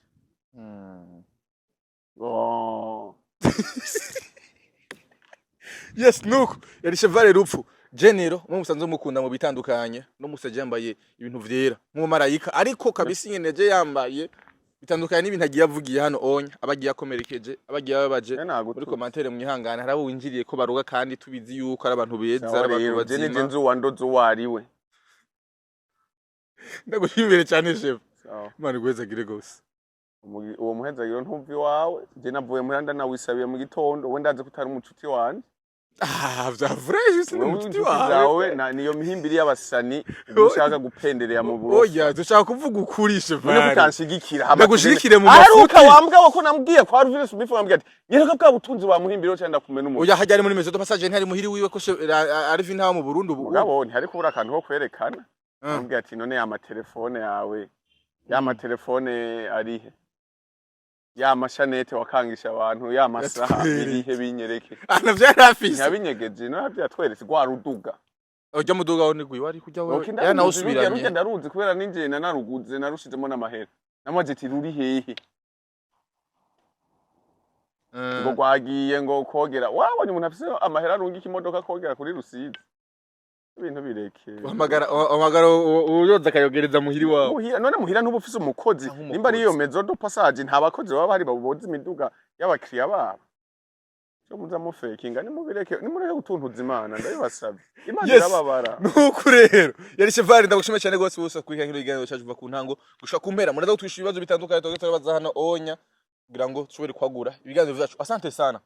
[SPEAKER 1] Yes nuko yari Chevale Rupfu Genero mu musanzo mukunda mu bitandukanye no musaje yambaye ibintu vyera mu marayika ariko kabisi nyeneje yambaye bitandukanye n'ibintu agiye avugiye hano onya abagiye akomerekeje abagiye babaje muri commentaire mu ihangana harabo winjiriye ko baruga kandi tubizi yuko ari abantu beza abantu bazima
[SPEAKER 2] je nzu wandozo wariwe
[SPEAKER 1] ndagushimire cyane chef Imana gweza gire gose
[SPEAKER 2] uwo muhezagiro ntumvi wawe je navuye muri anda nawisabiye mu gitondo we ndaze kutari umucuti wanje
[SPEAKER 1] vya vrai juste n'umucuti
[SPEAKER 2] wawe niyo mihimbiri y'abasani ushaka gupenderera mu Burundi
[SPEAKER 1] oya dushaka kuvuga ukuri chevale
[SPEAKER 2] none utanshigikira
[SPEAKER 1] ndagushigikire mu mafuti
[SPEAKER 2] aruka wambwa ko nambwiye kwa Ruvire Smith wambwiye ati nyereka bwa butunzi wa muhimbiri cyenda kumena umuntu
[SPEAKER 1] oya hajya muri mezo de passage ntari muhiri wiwe ko ari nta mu Burundi ubu
[SPEAKER 2] ngabo ntari kubura akantu ko kwerekana nambwiye ati none amatelefone yawe y'amatelefone arihe ya mashanete wakangisha abantu ya masaha birihe binyereke
[SPEAKER 1] ana vyarafise
[SPEAKER 2] yabinyegeje no byatweretse gwa ruduga
[SPEAKER 1] ujya muduga wone gwi wari kujya wewe ya nawo subiranye
[SPEAKER 2] rujya ndaruzi kubera ninje naruguze narushizemo n'amahera namaje ati ruri hehe ngo gwagiye ngo kogera wabonye umuntu afise amahera arunga ikimodoka kogera kuri Rusizi ibintu bireke
[SPEAKER 1] amagara uyoza kayogereza muhiri wawe
[SPEAKER 2] muhira none muhira ntubu ufise umukozi nimba ari iyo mezo do passage nta bakozi baba bari baboza imiduga y'abakiriya babo cyo muza mu fakinga ni mubireke ni mureke gutuntuza Imana ndabibasabye Imana irababara
[SPEAKER 1] nuko rero yari Chevale ndagushimye cyane gose bose kuri kankiro iganiro cyaje ku ntango gushaka kumpera muraza gutwisha ibibazo bitandukanye tugeze baza hano onya kugira ngo tushobore kwagura ibiganiro byacu asante sana